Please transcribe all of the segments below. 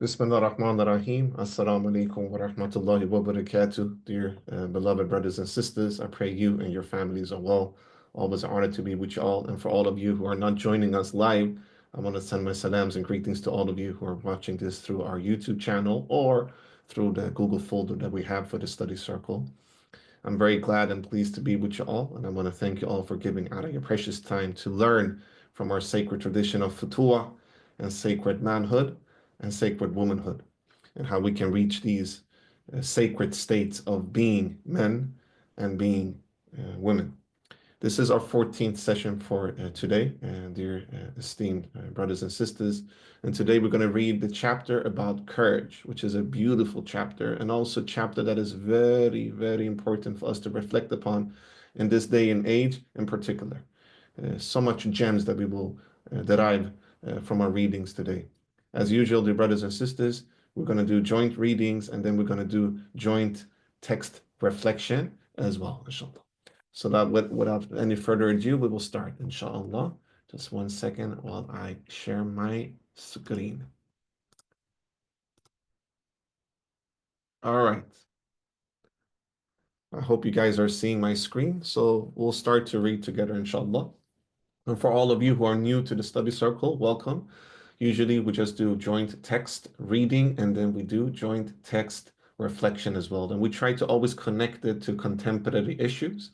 Bismillah ar-Rahman ar-Rahim. Assalamu alaikum wa rahmatullahi wa barakatuh. Dear beloved brothers and sisters, I pray you and your families are well. Always an honor to be with you all. And for all of you who are not joining us live, I want to send my salams and greetings to all of you who are watching this through our YouTube channel or through the Google folder that we have for the study circle. I'm very glad and pleased to be with you all. And I want to thank you all for giving out of your precious time to learn from our sacred tradition of Futuwwah and sacred manhood and sacred womanhood, and how we can reach these sacred states of being men and being women. This is our 14th session for today, dear esteemed brothers and sisters. And today we're going to read the chapter about courage, which is a beautiful chapter, and also a chapter that is very, very important for us to reflect upon in this day and age in particular. So much gems that we will derive from our readings today. As usual, dear brothers and sisters, we're going to do joint readings, and then we're going to do joint text reflection as well, inshallah. So that without any further ado, we will start, inshallah. Just 1 second while I share my screen. All right. I hope you guys are seeing my screen. So we'll start to read together, inshallah. And for all of you who are new to the study circle, welcome. Usually we just do joint text reading, and then we do joint text reflection as well. And we try to always connect it to contemporary issues,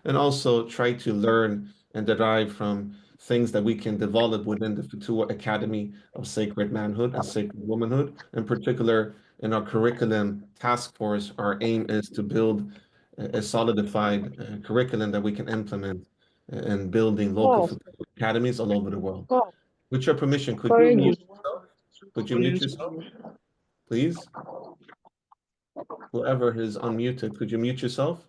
and also try to learn and derive from things that we can develop within the Futuwwah Academy of Sacred Manhood and Sacred Womanhood. In particular, in our curriculum task force, our aim is to build a solidified curriculum that we can implement in building local Futuwwah academies all over the world. With your permission, could you mute yourself? Could you mute yourself, please? Whoever is unmuted, could you mute yourself?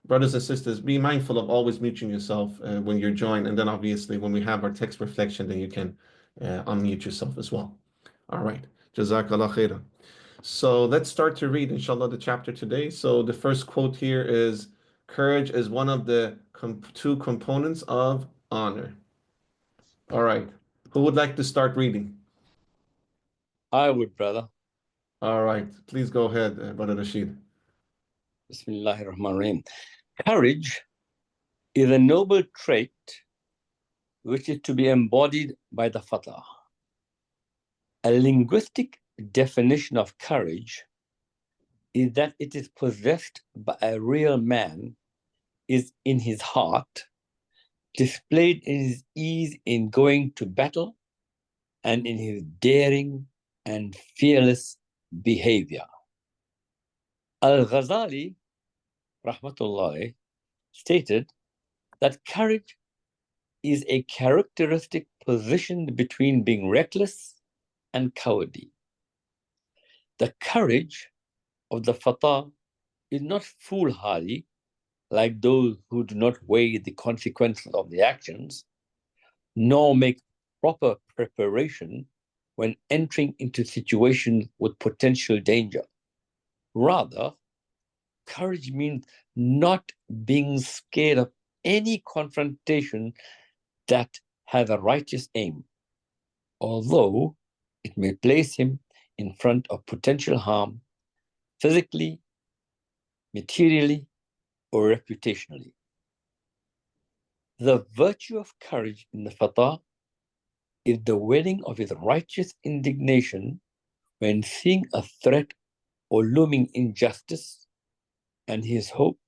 Brothers and sisters, be mindful of always muting yourself when you're joined, and then obviously when we have our text reflection, then you can unmute yourself as well. All right. Jazakallah khairan. So let's start to read, inshallah, the chapter today. So the first quote here is, courage is one of the two components of honor. All right. Who would like to start reading? I would, brother. All right. Please go ahead, Brother Rashid. Bismillahirrahmanirrahim. Courage is a noble trait which is to be embodied by the fatah. A linguistic definition of courage is that it is possessed by a real man, is in his heart, displayed in his ease in going to battle, and in his daring and fearless behavior. Al-Ghazali, rahmatullahi, stated that courage is a characteristic positioned between being reckless and cowardly. The courage of the fatah is not foolhardy, like those who do not weigh the consequences of the actions, nor make proper preparation when entering into situations with potential danger. Rather, courage means not being scared of any confrontation that has a righteous aim, although it may place him in front of potential harm, physically, materially, or reputationally. The virtue of courage in the fatah is the wedding of his righteous indignation when seeing a threat or looming injustice, and his hope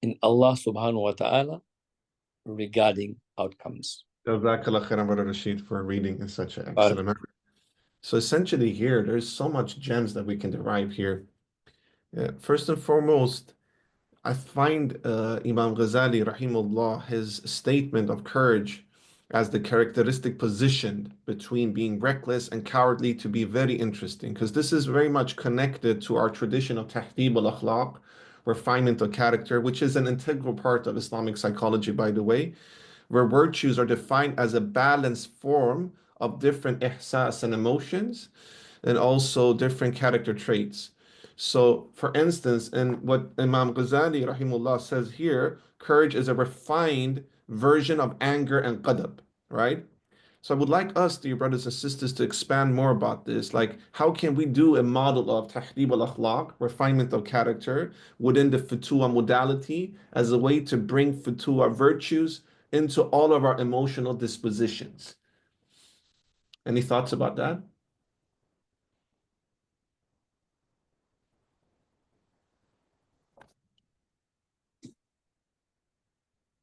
in Allah subhanahu wa ta'ala regarding outcomes. Jazakallah khairan, Brother Rashid, for reading in such an excellent manner. So essentially here, there's so much gems that we can derive here. First and foremost, I find Imam Ghazali, rahimahullah, his statement of courage as the characteristic positioned between being reckless and cowardly to be very interesting, because this is very much connected to our tradition of tahdib al-akhlaq, refinement of character, which is an integral part of Islamic psychology, by the way, where virtues are defined as a balanced form of different ihsas and emotions, and also different character traits. So, for instance, in what Imam Ghazali rahimullah says here, courage is a refined version of anger and qadab, right? So I would like us, dear brothers and sisters, to expand more about this. Like, how can we do a model of tahdib al-akhlaq, refinement of character, within the Futuwwah modality as a way to bring Futuwwah virtues into all of our emotional dispositions? Any thoughts about that?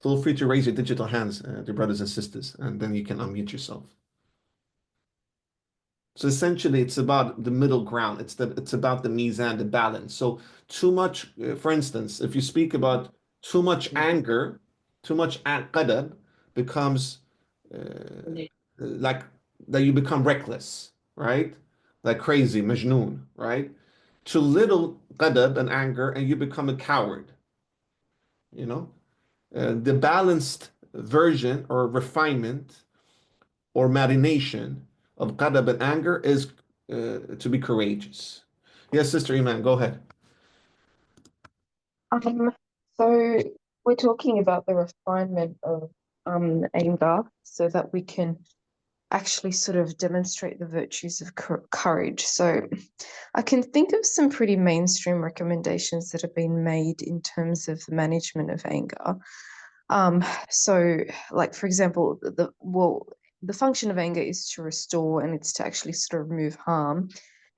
Feel free to raise your digital hands, dear brothers and sisters, and then you can unmute yourself. So essentially, it's about the middle ground. It's about the mizan, the balance. So too much, for instance, if you speak about too much anger, too much qadab becomes like that you become reckless, right? Like crazy, majnoon, right? Too little qadab and anger, and you become a coward. You know, the balanced version or refinement or marination of ghadab and anger is to be courageous. Yes, Sister Iman, go ahead. Um, so we're talking about the refinement of anger so that we can actually sort of demonstrate the virtues of courage. So I can think of some pretty mainstream recommendations that have been made in terms of the management of anger. So like for example, the function of anger is to restore and it's to actually sort of remove harm.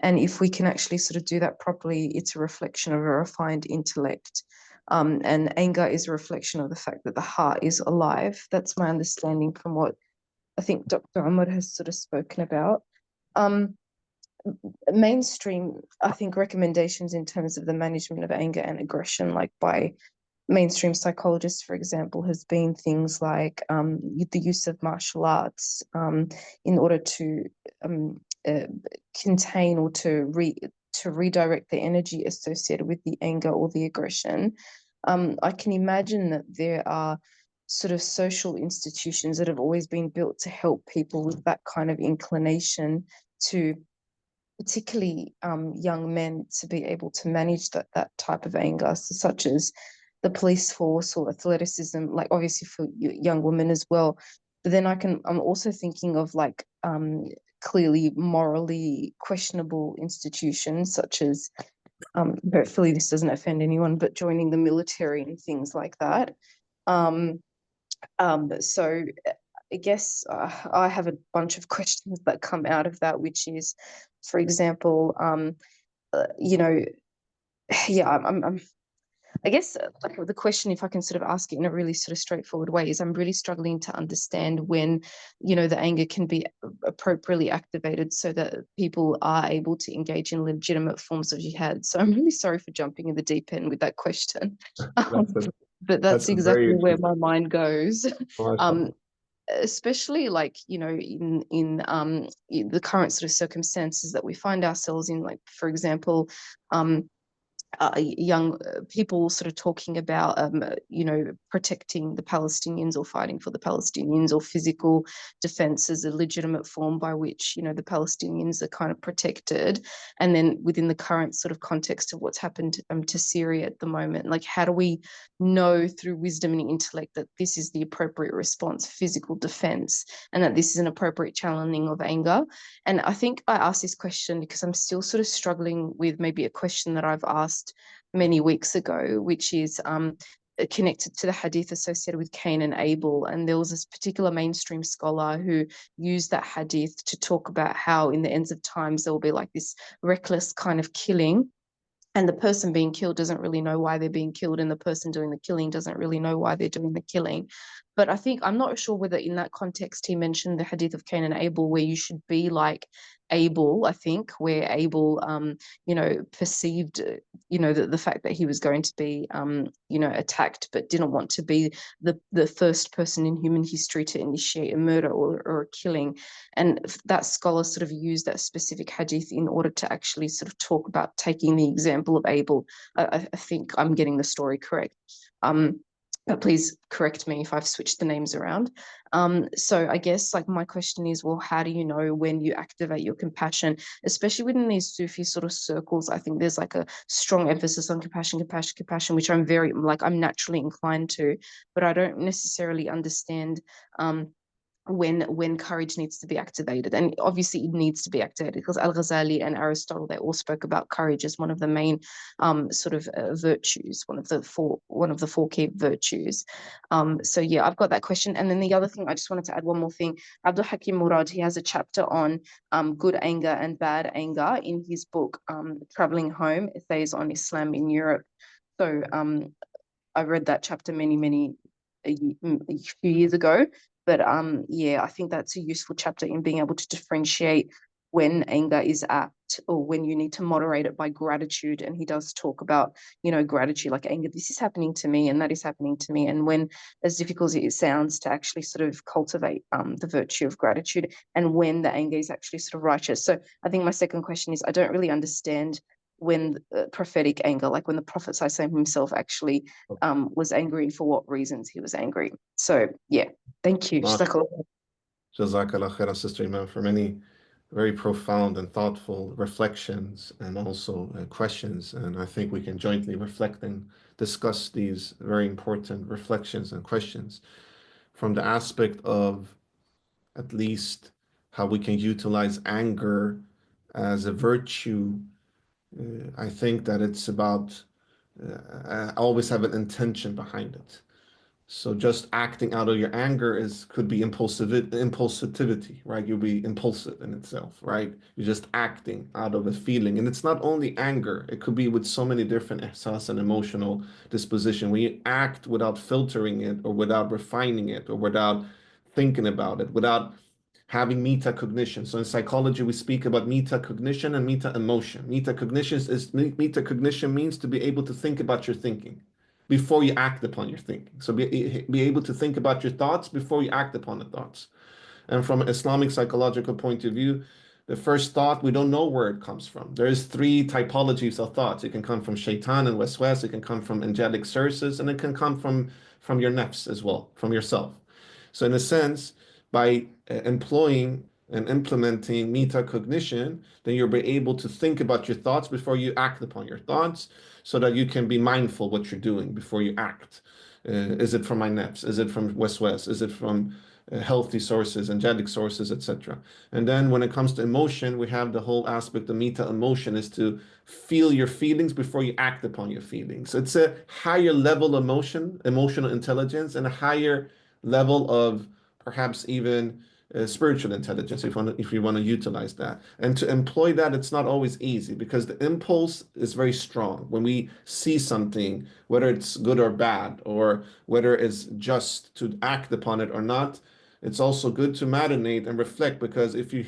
And if we can actually sort of do that properly, it's a reflection of a refined intellect. And anger is a reflection of the fact that the heart is alive. That's my understanding from what I think Dr. Ahmad has sort of spoken about. Mainstream, I think, recommendations in terms of the management of anger and aggression, like by mainstream psychologists, for example, has been things like the use of martial arts in order to uh, contain or to redirect the energy associated with the anger or the aggression. I can imagine that there are sort of social institutions that have always been built to help people with that kind of inclination to particularly young men to be able to manage that type of anger, so such as the police force or athleticism, like obviously for young women as well. But then I'm also thinking of like clearly morally questionable institutions such as hopefully this doesn't offend anyone, but joining the military and things like that. So I guess I have a bunch of questions that come out of that, which is, for example, you know, yeah, I guess like the question, if I can sort of ask it in a really sort of straightforward way, is I'm really struggling to understand when, the anger can be appropriately activated so that people are able to engage in legitimate forms of jihad. So I'm really sorry for jumping in the deep end with that question. That's a, But that's that's a very exactly where my mind goes. mashallah. Especially like in the current sort of circumstances that we find ourselves in, like for example young people sort of talking about, protecting the Palestinians or fighting for the Palestinians, or physical defense as a legitimate form by which, the Palestinians are kind of protected. And then within the current sort of context of what's happened to Syria at the moment, like how do we know through wisdom and intellect that this is the appropriate response, physical defense, and that this is an appropriate channeling of anger? And I think I asked this question because I'm still sort of struggling with maybe a question that I've asked many weeks ago, which is connected to the hadith associated with Cain and Abel. And there was this particular mainstream scholar who used that hadith to talk about how in the ends of times there will be like this reckless kind of killing. And the person being killed doesn't really know why they're being killed, and the person doing the killing doesn't really know why they're doing the killing. But I think I'm not sure whether in that context he mentioned the hadith of Cain and Abel, where you should be like Abel, I think, where Abel, perceived, the fact that he was going to be, attacked, but didn't want to be the first person in human history to initiate a murder or a killing. And that scholar sort of used that specific hadith in order to actually sort of talk about taking the example of Abel. I think I'm getting the story correct. But please correct me if I've switched the names around. So I guess like my question is, well, how do you know when you activate your compassion, especially within these Sufi sort of circles? I think there's like a strong emphasis on compassion, which I'm naturally inclined to, but I don't necessarily understand when courage needs to be activated. And obviously it needs to be activated because Al-Ghazali and Aristotle, they all spoke about courage as one of the main sort of virtues, one of the four key virtues. So yeah, I've got that question. And then the other thing, I just wanted to add one more thing. Abdul Hakim Murad, he has a chapter on good anger and bad anger in his book, Traveling Home, Essays on Islam in Europe. So I read that chapter a few years ago. But yeah, I think that's a useful chapter in being able to differentiate when anger is apt or when you need to moderate it by gratitude. And he does talk about, gratitude, like anger, this is happening to me and that is happening to me. And when, as difficult as it sounds, to actually sort of cultivate the virtue of gratitude, and when the anger is actually sort of righteous. So I think my second question is, I don't really understand when prophetic anger, like when the Prophet himself actually was angry, and for what reasons he was angry. So yeah, thank you. Jazakallah khairan, Sister Iman, for many very profound and thoughtful reflections and also questions. And I think we can jointly reflect and discuss these very important reflections and questions from the aspect of at least how we can utilize anger as a virtue. I think that it's about always have an intention behind it. So just acting out of your anger could be impulsivity, right? You'll be impulsive in itself, right? You're just acting out of a feeling. And it's not only anger, it could be with so many different ihsas and emotional disposition. When you act without filtering it or without refining it or without thinking about it, without having metacognition. So in psychology, we speak about metacognition and meta-emotion. Metacognition means to be able to think about your thinking before you act upon your thinking. So be able to think about your thoughts before you act upon the thoughts. And from an Islamic psychological point of view, the first thought, we don't know where it comes from. There's three typologies of thoughts. It can come from shaitan and waswas, it can come from angelic sources, and it can come from your nafs as well, from yourself. So in a sense, by employing and implementing metacognition, then you'll be able to think about your thoughts before you act upon your thoughts, so that you can be mindful what you're doing before you act. Is it from my nafs? Is it from waswas? Is it from healthy sources, angelic sources, etc.? And then when it comes to emotion, we have the whole aspect of meta-emotion is to feel your feelings before you act upon your feelings. It's a higher level of emotional intelligence, and a higher level of perhaps even spiritual intelligence, if you want to utilize that. And to employ that, it's not always easy because the impulse is very strong. When we see something, whether it's good or bad, or whether it's just to act upon it or not, it's also good to marinate and reflect, because if you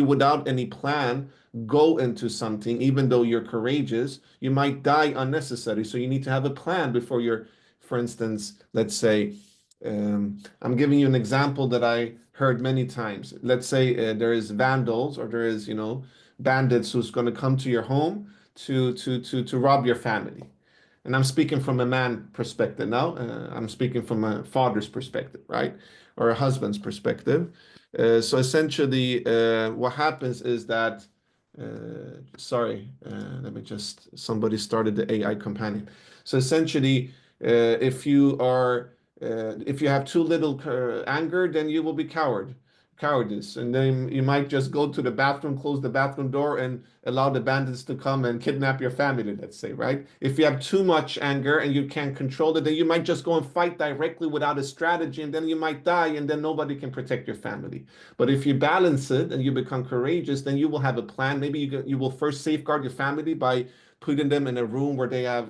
without any plan go into something, even though you're courageous, you might die unnecessary. So you need to have a plan before you're, for instance, let's say, I'm giving you an example that I heard many times. Let's say there is vandals, or there is, bandits who's going to come to your home to rob your family. And I'm speaking from a man perspective now. I'm speaking from a father's perspective, right? Or a husband's perspective. So essentially, what happens is that, somebody started the AI companion. So essentially, if you have too little anger, then you will be cowardice, and then you might just go to the bathroom, close the bathroom door, and allow the bandits to come and kidnap your family, let's say, right? If you have too much anger and you can't control it, then you might just go and fight directly without a strategy, and then you might die, and then nobody can protect your family. But if you balance it and you become courageous, then you will have a plan. Maybe you will first safeguard your family by putting them in a room where they have,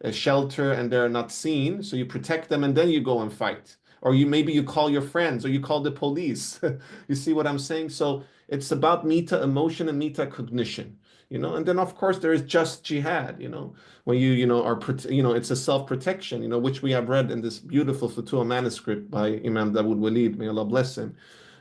a shelter and they're not seen. So you protect them, and then you go and fight. Or maybe you call your friends, or you call the police. You see what I'm saying? So it's about meta-emotion and meta-cognition, and then of course there is just jihad, when it's a self-protection, which we have read in this beautiful Futuwwah manuscript by Imam Dawud Walid, may Allah bless him.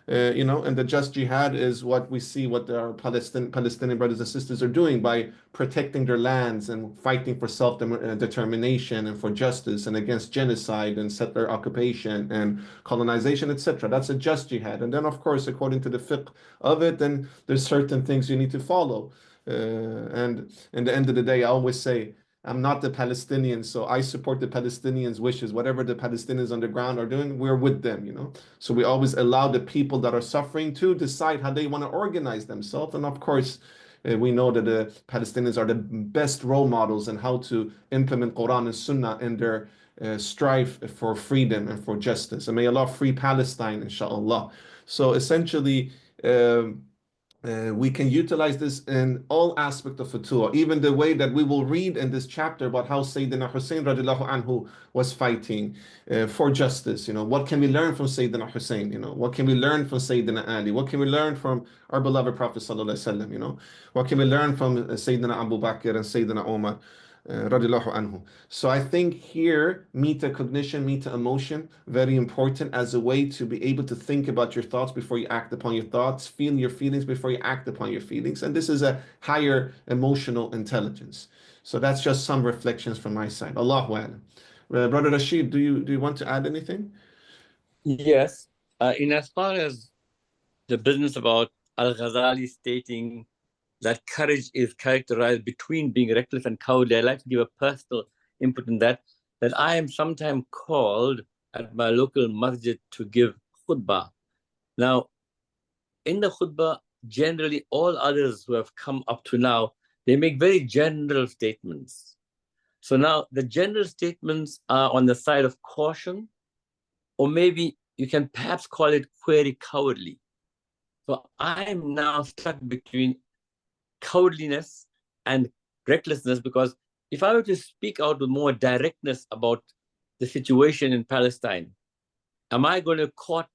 And the just jihad is what we see, what our Palestinian brothers and sisters are doing by protecting their lands and fighting for self-determination and for justice and against genocide and settler occupation and colonization, etc. That's a just jihad. And then, of course, according to the fiqh of it, then there's certain things you need to follow. And at the end of the day, I always say, I'm not the Palestinians, so I support the Palestinians' wishes. Whatever the Palestinians on the ground are doing, we're with them, you know. So we always allow the people that are suffering to decide how they want to organize themselves. And of course, we know that the Palestinians are the best role models in how to implement Qur'an and Sunnah in their strive for freedom and for justice. And may Allah free Palestine, inshallah. So essentially, we can utilize this in all aspects of Futuwwah, even the way that we will read in this chapter about how Sayyidina Hussein radiallahu anhu was fighting for justice. You know, what can we learn from Sayyidina Hussein? You know, what can we learn from Sayyidina Ali? What can we learn from our beloved Prophet sallallahu alaihi wasallam? You know, what can we learn from Sayyidina Abu Bakr and Sayyidina Umar? Radiallahu anhu. So I think here, metacognition, meta-emotion, very important as a way to be able to think about your thoughts before you act upon your thoughts, feel your feelings before you act upon your feelings. And this is a higher emotional intelligence. So that's just some reflections from my side. Allahu A'lam. Brother Rashid, do you want to add anything? Yes. In as far as the business about Al-Ghazali stating that courage is characterized between being reckless and cowardly, I'd like to give a personal input in that I am sometimes called at my local masjid to give khutbah. Now, in the khutbah, generally all others who have come up to now, they make very general statements. So now the general statements are on the side of caution, or maybe you can perhaps call it query cowardly. So I'm now stuck between cowardliness and recklessness, because if I were to speak out with more directness about the situation in Palestine, am I going to court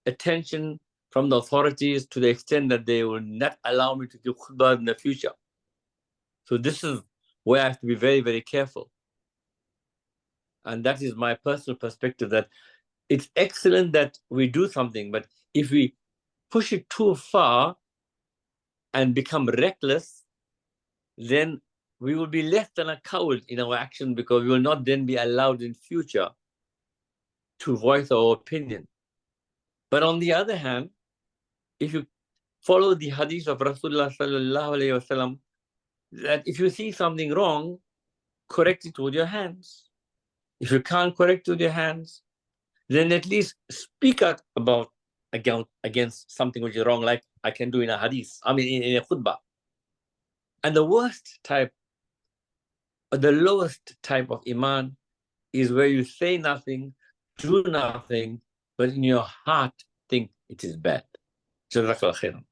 attention from the authorities to the extent that they will not allow me to give khutbah in the future? So this is where I have to be very, very careful. And that is my personal perspective, that it's excellent that we do something, but if we push it too far and become reckless, then we will be less than a coward in our action, because we will not then be allowed in future to voice our opinion. But on the other hand, if you follow the hadith of Rasulullah sallallahu alaihi wasallam, that if you see something wrong, correct it with your hands. If you can't correct it with your hands, then at least speak out about against something which is wrong, like I can do in a hadith, in a khutbah. And the worst type, or the lowest type of iman, is where you say nothing, do nothing, but in your heart think it is bad. Jazakallah khairan.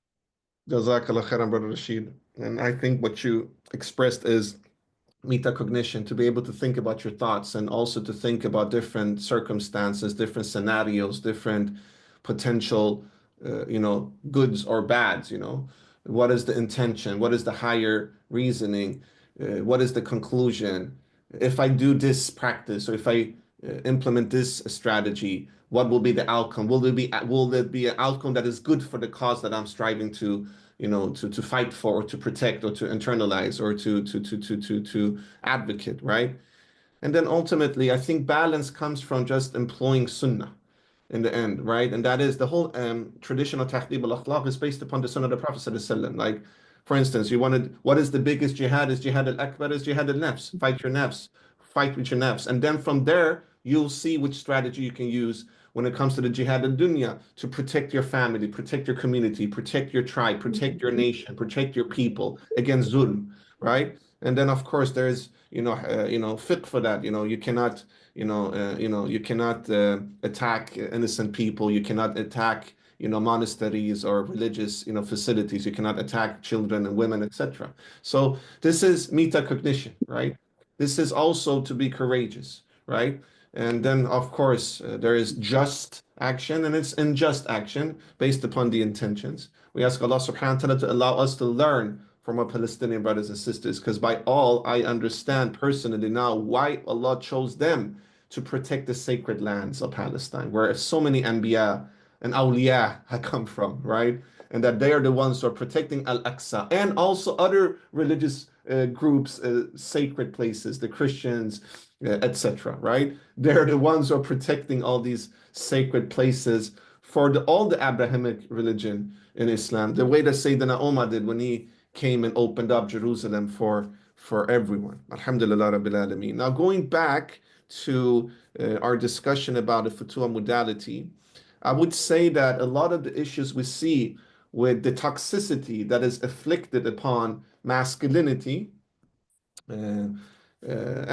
Jazakallah khairan, Brother Rashid. And I think what you expressed is metacognition, to be able to think about your thoughts and also to think about different circumstances, different scenarios, different potential, goods or bads, What is the intention? What is the higher reasoning? What is the conclusion? If I do this practice, or if I implement this strategy, what will be the outcome? Will there be an outcome that is good for the cause that I'm striving to fight for, or to protect, or to internalize, or to advocate, right? And then ultimately, I think balance comes from just employing sunnah in the end, right? And that is the whole traditional tahdib al-akhlaq is based upon the sunnah of the Prophet ﷺ. Like, for instance, what is the biggest jihad? Is jihad al-akbar, is jihad al-nafs. Fight your nafs, fight with your nafs. And then from there, you'll see which strategy you can use when it comes to the jihad al-dunya, to protect your family, protect your community, protect your tribe, protect your nation, protect your people against zulm, right? And then of course there's fiqh for that. You cannot you cannot attack innocent people. You cannot attack monasteries or religious facilities. You cannot attack children and women, etc. So this is metacognition, right? This is also to be courageous, right? And then, of course, there is just action and it's unjust action based upon the intentions. We ask Allah subhanahu wa ta'ala to allow us to learn from our Palestinian brothers and sisters, because by all I understand personally now why Allah chose them to protect the sacred lands of Palestine, where so many Anbiya and Awliya have come from, right? And that they are the ones who are protecting Al-Aqsa and also other religious groups, sacred places, the Christians, etc., right? They're the ones who are protecting all these sacred places for all the Abrahamic religion in Islam, the way that Sayyidina Umar did when he came and opened up Jerusalem for for everyone. Alhamdulillah Rabbil Alameen. Now, going back to our discussion about the Futuwwah modality, I would say that a lot of the issues we see with the toxicity that is afflicted upon masculinity and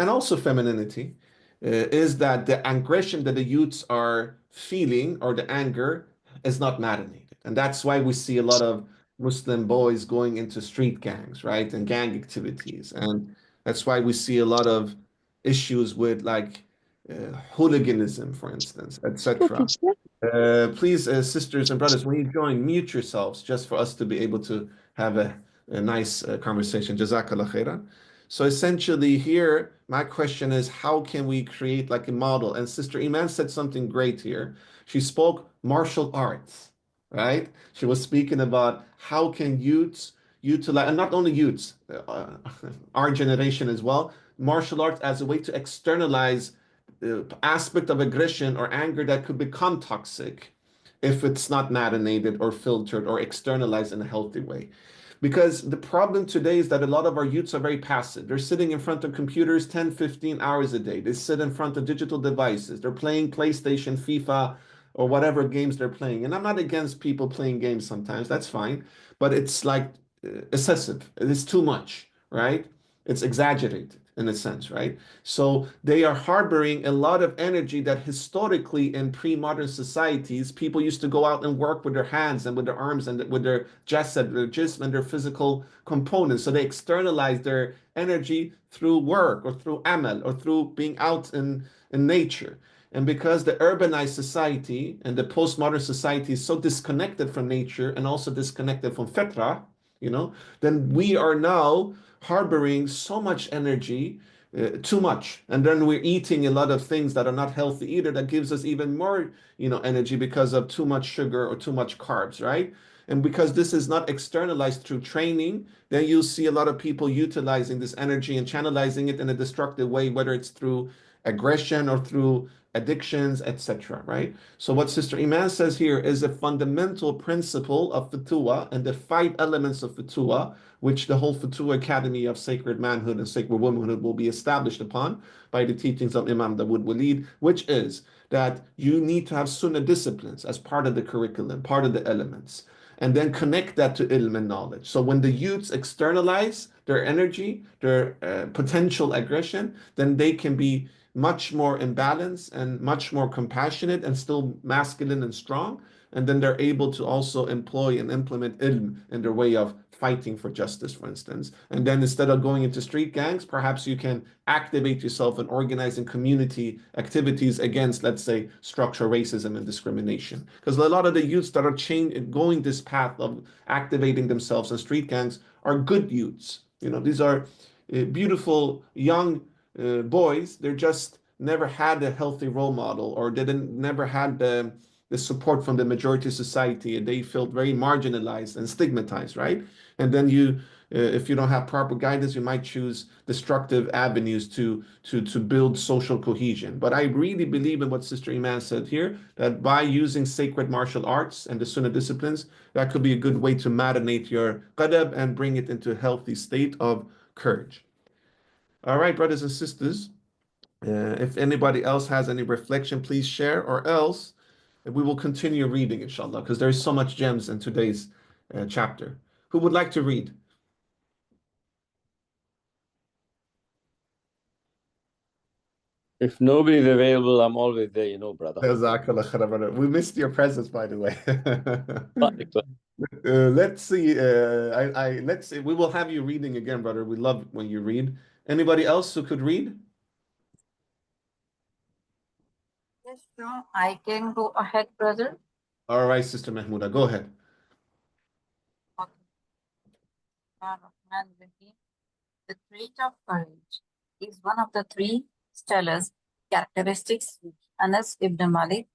also femininity is that the aggression that the youths are feeling or the anger is not marinated. And that's why we see a lot of Muslim boys going into street gangs, right? And gang activities. And that's why we see a lot of issues with like hooliganism, for instance, etc. Please, sisters and brothers, when you join, mute yourselves just for us to be able to have a nice conversation. Jazakallah khairan. So essentially here, my question is, how can we create like a model? And Sister Iman said something great here. She spoke martial arts, right? She was speaking about how can youths utilize, and not only youths, our generation as well, martial arts as a way to externalize aspect of aggression or anger that could become toxic if it's not marinated or filtered or externalized in a healthy way. Because the problem today is that a lot of our youths are very passive. They're sitting in front of computers 10, 15 hours a day. They sit in front of digital devices. They're playing PlayStation, FIFA, or whatever games they're playing. And I'm not against people playing games sometimes. That's fine. But it's like excessive. It's too much, right? It's exaggerated in a sense, right? So they are harboring a lot of energy that historically in pre-modern societies, people used to go out and work with their hands and with their arms and with their jasad, their jism and their physical components. So they externalize their energy through work or through amal or through being out in nature. And because the urbanized society and the postmodern society is so disconnected from nature and also disconnected from fitra, then we are now harboring so much energy, too much, and then we're eating a lot of things that are not healthy either. That gives us even more, energy because of too much sugar or too much carbs, right? And because this is not externalized through training, then you'll see a lot of people utilizing this energy and channelizing it in a destructive way, whether it's through aggression or through addictions, etc. Right? So what Sister Iman says here is a fundamental principle of Futuwwah and the 5 elements of Futuwwah, which the whole Futuwwah Academy of Sacred Manhood and Sacred Womanhood will be established upon by the teachings of Imam Dawud Walid, which is that you need to have Sunnah disciplines as part of the curriculum, part of the elements, and then connect that to ilm and knowledge. So when the youths externalize their energy, their potential aggression, then they can be much more in balance and much more compassionate and still masculine and strong. And then they're able to also employ and implement ilm in their way of fighting for justice, for instance. And then instead of going into street gangs, perhaps you can activate yourself in organizing community activities against, let's say, structural racism and discrimination. Because a lot of the youths that are going this path of activating themselves in street gangs are good youths. These are beautiful young boys. They're just never had a healthy role model, or never had the support from the majority society, and they felt very marginalized and stigmatized, right? And then if you don't have proper guidance, you might choose destructive avenues to build social cohesion. But I really believe in what Sister Iman said here, that by using sacred martial arts and the Sunnah disciplines, that could be a good way to marinate your qadab and bring it into a healthy state of courage. All right, brothers and sisters, if anybody else has any reflection, please share, or else we will continue reading, inshallah, because there's so much gems in today's chapter. Who would like to read? If nobody's available, I'm always there, brother. Jazakallah khair, brother. We missed your presence, by the way. Let's see. Let's see. We will have you reading again, brother. We love when you read. Anybody else who could read? Yes, sure. I can go ahead, brother. All right, Sister Mahmouda, go ahead. Okay. The trait of courage is one of the 3 stellar characteristics which Anas ibn Malik,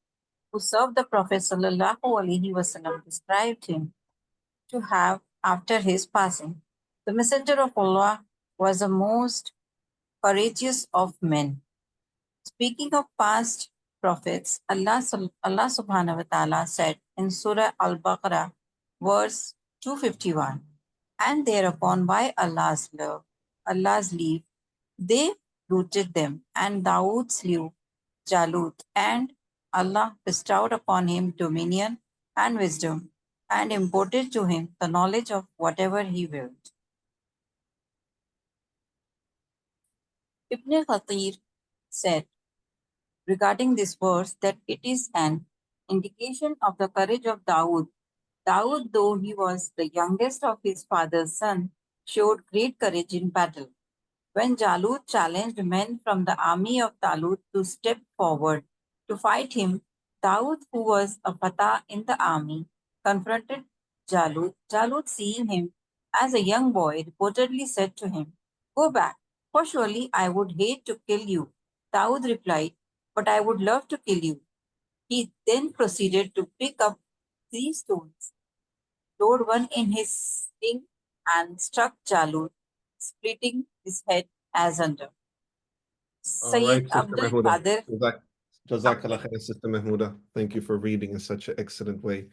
who served the Prophet sallallahu alaihi wasallam, described him to have after his passing. The Messenger of Allah was the most courageous of men. Speaking of past prophets, Allah subhanahu wa ta'ala said in Surah Al-Baqarah, verse 251, and thereupon by Allah's love, Allah's leave, they routed them, and Dawood slew Jalut, and Allah bestowed upon him dominion and wisdom, and imparted to him the knowledge of whatever he willed. Ibn Kathir said regarding this verse that it is an indication of the courage of Dawood. Dawood, though he was the youngest of his father's son, showed great courage in battle. When Jalut challenged men from the army of Talut to step forward to fight him, Dawood, who was a fatah in the army, confronted Jalut. Jalut, seeing him as a young boy, reportedly said to him, "Go back, for surely I would hate to kill you." Dawood replied, "But I would love to kill you." He then proceeded to pick up 3 stones, load one in his sling, and struck Jalut, splitting his head as under. All right, Sayyid Sister Abdul Mahmuda. Qadir. Jazakallah khair, Sister Mahmuda. Thank you for reading in such an excellent way.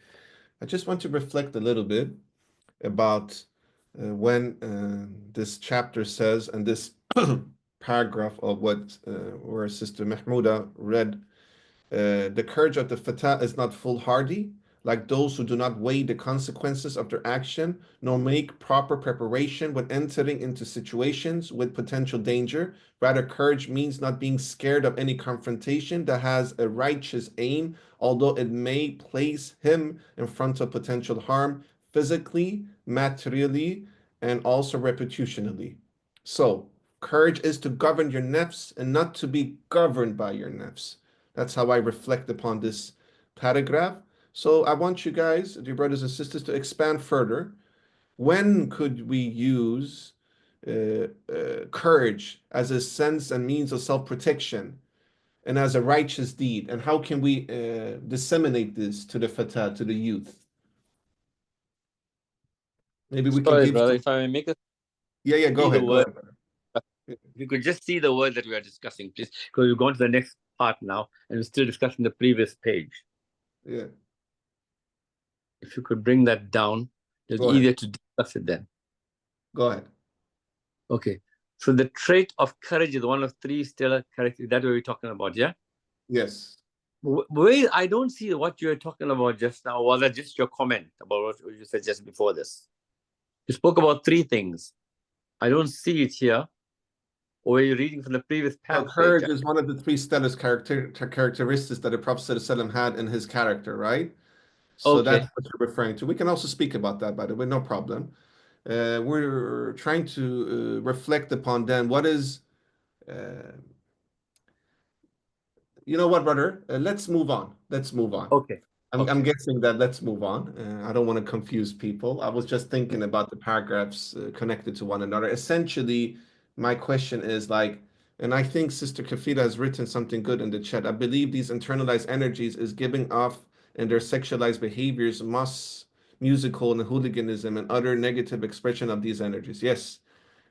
I just want to reflect a little bit about when this chapter says, and this paragraph of what where Sister Mahmuda read, the courage of the fatah is not foolhardy, like those who do not weigh the consequences of their action, nor make proper preparation when entering into situations with potential danger. Rather, courage means not being scared of any confrontation that has a righteous aim, although it may place him in front of potential harm, physically, materially, and also reputationally. So, courage is to govern your nafs and not to be governed by your nafs. That's how I reflect upon this paragraph. So I want you guys, dear brothers and sisters, to expand further. When could we use courage as a sense and means of self-protection and as a righteous deed? And how can we disseminate this to the fatah, to the youth? Maybe we can Sorry, give brother, some... if I may make a Yeah, go ahead. Go ahead. if you could just see the word that we are discussing, please, because we've gone to the next part now, and we're still discussing the previous page. Yeah. If you could bring that down, it's Go ahead. easier to discuss it then. Go ahead. Okay. So the trait of courage is one of 3 stellar characteristics. That's what we're talking about, yeah? Yes. Wait, I don't see what you're talking about just now. Was that just your comment about what you said just before this? You spoke about 3 things. I don't see it here. Or you're reading from the previous Well, page. courage is one of the 3 stellar characteristics that the Prophet ﷺ had in his character, right? So Okay. that's what you're referring to. We can also speak about that, by the way, no problem. We're trying to reflect upon then what is, you know what, brother? Let's move on. Let's move on. Okay. I'm guessing that let's move on. I don't want to confuse people. I was just thinking about the paragraphs connected to one another. Essentially, my question is like, and I think Sister Kafila has written something good in the chat. I believe these internalized energies is giving off in their sexualized behaviors, musical and hooliganism and other negative expression of these energies. Yes,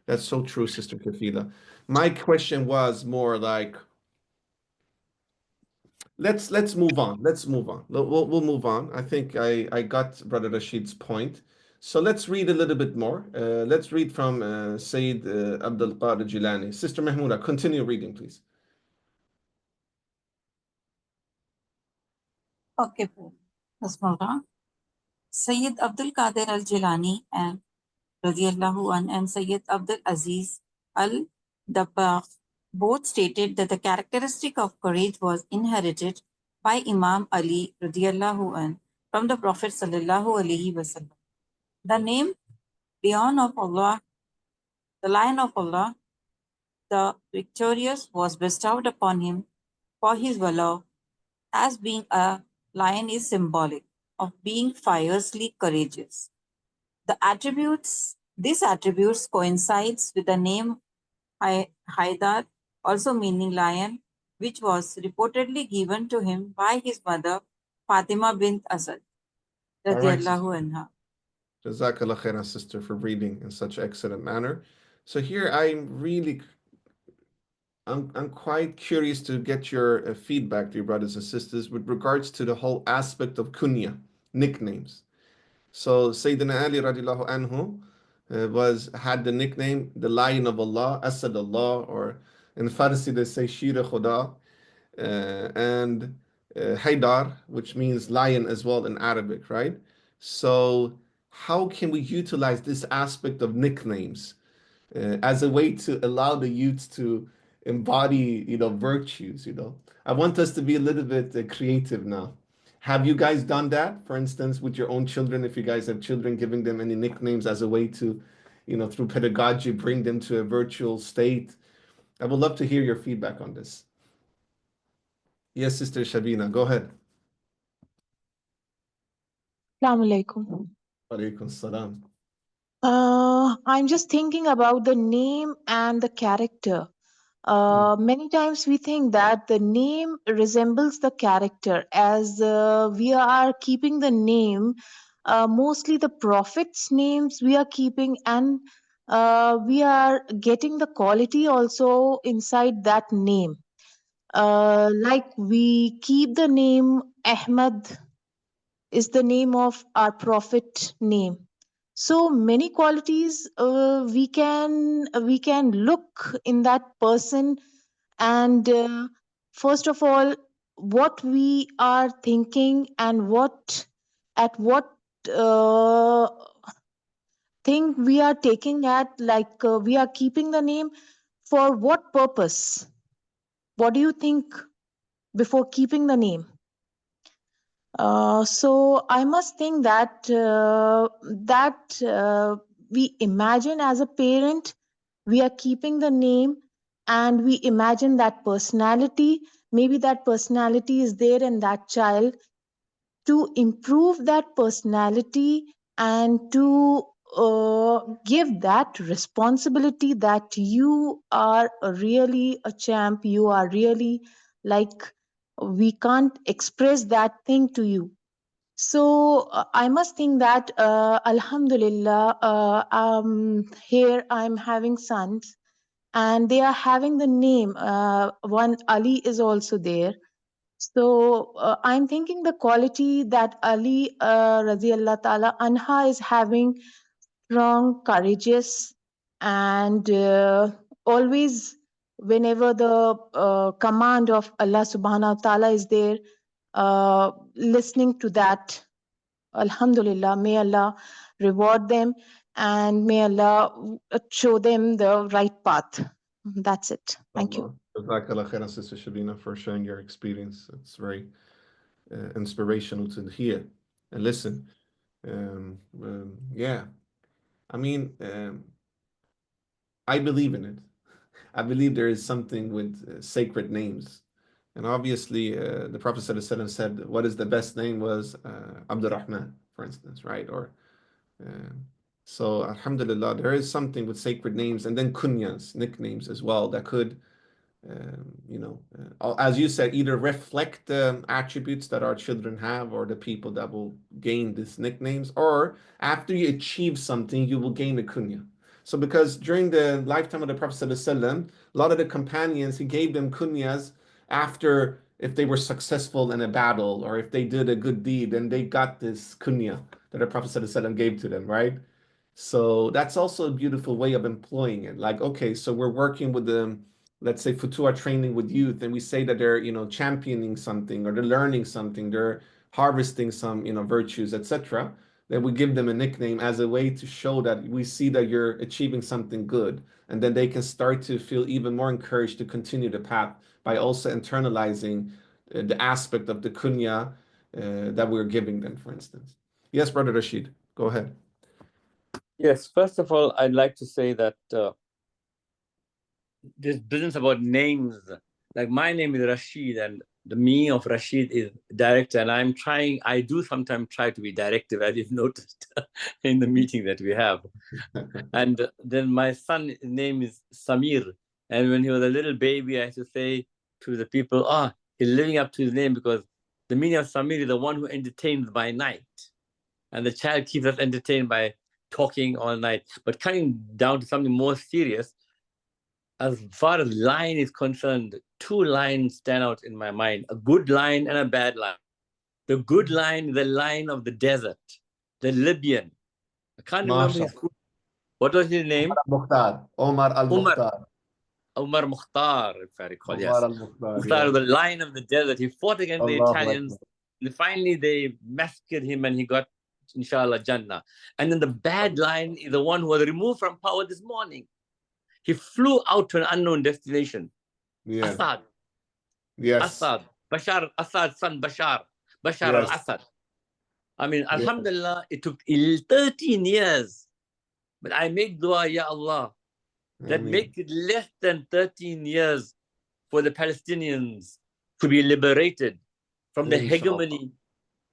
that's so true, Sister Kafila. My question was more like, let's move on. Let's move on. We'll move on. I think I got Brother Rashid's point. So let's read a little bit more. Let's read from Sayyid Abdul Qadir Jilani. Sister Mahmouda, continue reading, please. Okay, Bismillah. Sayyid Abdul Qadir al-Jilani and Radiallahu an, and Sayyid Abdul Aziz al-Dabbagh both stated that the characteristic of courage was inherited by Imam Ali Radiallahu an from the Prophet Sallallahu Alaihi Wasallam. The name Lion of Allah, the Lion of Allah, the victorious, was bestowed upon him for his valor, as being a lion is symbolic of being fiercely courageous. These attributes coincides with the name Haidar, also meaning lion, which was reportedly given to him by his mother Fatima bint Asad, radiallahu anha. Jazakallah khairan, sister, for reading in such excellent manner. So here I'm quite curious to get your feedback, dear brothers and sisters, with regards to the whole aspect of kunya, nicknames. So Sayyidina Ali radiallahu anhu, had the nickname the Lion of Allah, Asad Allah, or in Farsi they say Shir Khuda, and Haidar, which means lion as well in Arabic, right? So how can we utilize this aspect of nicknames as a way to allow the youth to embody, virtues, I want us to be a little bit creative now. Have you guys done that, for instance, with your own children? If you guys have children, giving them any nicknames as a way to, through pedagogy, bring them to a virtual state? I would love to hear your feedback on this. Yes, Sister Shabina, go ahead. Assalamu alaikum. Alaikum salam. I'm just thinking about the name and the character. Many times we think that the name resembles the character, as we are keeping the name, mostly the prophets' names we are keeping, and we are getting the quality also inside that name. Like we keep the name Ahmad is the name of our prophet name. So many qualities we can look in that person, and first of all, what we are thinking and what thing we are taking at, like we are keeping the name for what purpose? What do you think before keeping the name? So I must think that we imagine as a parent, we are keeping the name, and we imagine that personality. Maybe that personality is there in that child. To improve that personality and to give that responsibility that you are really a champ, you are really like, we can't express that thing to you. So I must think that Alhamdulillah, here I'm having sons, and they are having the name. One Ali is also there. So I'm thinking the quality that Ali Radiallahu Ta'ala Anha is having, strong, courageous, and always whenever the command of Allah Subhanahu wa Ta'ala is there, listening to that. Alhamdulillah, may Allah reward them, and may Allah show them the right path. That's it. Thank you. Jazakallah khairan, Sister Shabina, for sharing your experience. It's very inspirational to hear and listen. Yeah, I mean, I believe in it. I believe there is something with sacred names. And obviously, the Prophet ﷺ said, what is the best name was Abdurrahman, for instance, right? Or so, alhamdulillah, there is something with sacred names, and then kunyas, nicknames as well, that could, as you said, either reflect the attributes that our children have, or the people that will gain these nicknames, or after you achieve something, you will gain a kunya. So because during the lifetime of the Prophet ﷺ, a lot of the companions, he gave them kunyas after, if they were successful in a battle, or if they did a good deed, and they got this kunya that the Prophet ﷺ gave to them, right? So that's also a beautiful way of employing it. Like, okay, so we're working with the, let's say, Futuwwah training with youth, and we say that they're, championing something, or they're learning something, they're harvesting some, virtues, etc. Then we give them a nickname as a way to show that we see that you're achieving something good, and then they can start to feel even more encouraged to continue the path by also internalizing the aspect of the kunya that we're giving them, for instance. Yes, Brother Rashid, go ahead. Yes, first of all, I'd like to say that this business about names, like my name is Rashid, and the meaning of Rashid is director, and I do sometimes try to be directive, as you've noticed in the meeting that we have. And then my son's name is Samir, and when he was a little baby, I used to say to the people, he's living up to his name, because the meaning of Samir is the one who entertains by night. And the child keeps us entertained by talking all night. But coming down to something more serious, as far as line is concerned, two lines stand out in my mind, a good line and a bad line. The good line, the line of the desert, the Libyan. I can't remember his What was his name? Mukhtar. Omar al-Mukhtar. Umar Mukhtar, if I recall, yes. Omar al-Mukhtar, Mukhtar, yeah. the lion of the desert. He fought against the Allahu Italians. Akbar. And finally, they massacred him and he got, inshallah, Jannah. And then the bad lion is the one who was removed from power this morning. He flew out to an unknown destination. Yeah. Assad. Yes. Assad. Bashar Assad's son, Bashar Yes. al-Assad. I mean, Yes. alhamdulillah, it took 13 years. But I make dua, Ya Allah, that Ameen. make it less than 13 years for the Palestinians to be liberated from the Inshallah. hegemony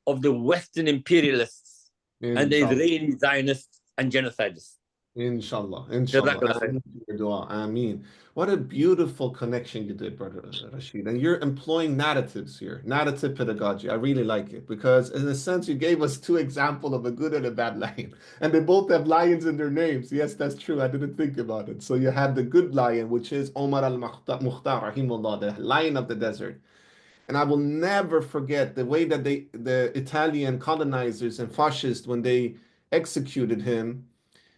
of the Western imperialists and the Inshallah. Israeli Zionists and genocidists. Inshallah. Inshallah. Jazakallah khair. Ameen to your dua. Ameen. What a beautiful connection you did, Brother Rashid. And you're employing narratives here, narrative pedagogy. I really like it because, in a sense, you gave us two examples of a good and a bad lion. And they both have lions in their names. Yes, that's true. I didn't think about it. So you have the good lion, which is Omar al-Mukhtar, rahimahullah, the lion of the desert. And I will never forget the way that the Italian colonizers and fascists, when they executed him,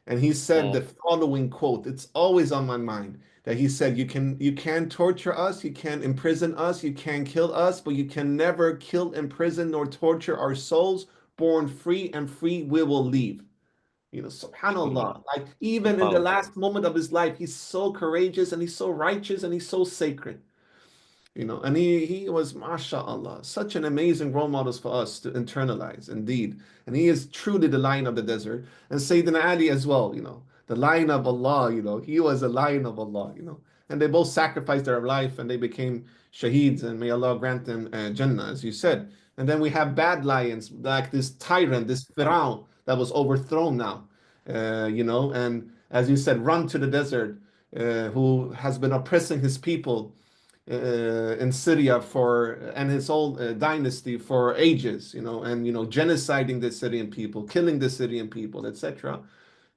and he said the following quote. It's always on my mind that he said, you can torture us, you can imprison us, you can kill us, but you can never kill, imprison, nor torture our souls. Born free and free we will leave. You know, subhanallah. Like even in the last moment of his life, he's so courageous and he's so righteous and he's so sacred. You know, and he was, mashallah, such an amazing role models for us to internalize, indeed. And he is truly the lion of the desert. And Sayyidina Ali as well, you know, the lion of Allah, you know, he was a lion of Allah, you know. And they both sacrificed their life and they became shaheeds, and may Allah grant them Jannah, as you said. And then we have bad lions, like this tyrant, this Firaun that was overthrown now, you know, and as you said, run to the desert, who has been oppressing his people in Syria and his whole dynasty for ages, you know, and, you know, genociding the Syrian people, killing the Syrian people, etc.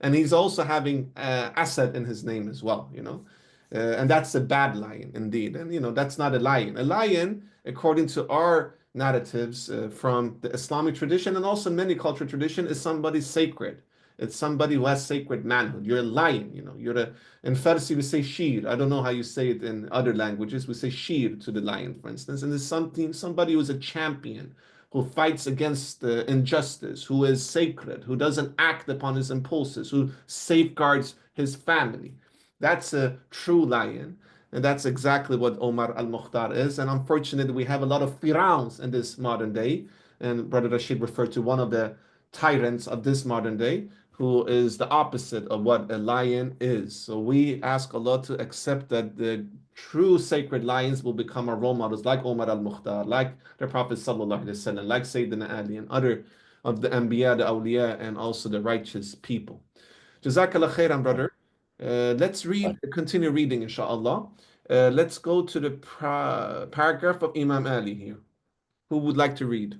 And he's also having Assad in his name as well, you know, and that's a bad lion indeed. And, you know, that's not a lion. A lion, according to our narratives from the Islamic tradition and also many cultural tradition, is somebody sacred. It's somebody who has sacred manhood. You're a lion, you know. In Farsi we say shir. I don't know how you say it in other languages. We say shir to the lion, for instance. And it's somebody who's a champion, who fights against injustice, who is sacred, who doesn't act upon his impulses, who safeguards his family. That's a true lion. And that's exactly what Omar al-Mukhtar is. And unfortunately, we have a lot of firauns in this modern day. And Brother Rashid referred to one of the tyrants of this modern day, who is the opposite of what a lion is. So we ask Allah to accept that the true sacred lions will become our role models, like Omar al-Mukhtar, like the Prophet sallallahu alaihi wasallam, like Sayyidina Ali, and other of the Anbiya, the Awliya, and also the righteous people. Jazakallah khairan, brother. Let's continue reading, inshallah. Let's go to the paragraph of Imam Ali here. Who would like to read?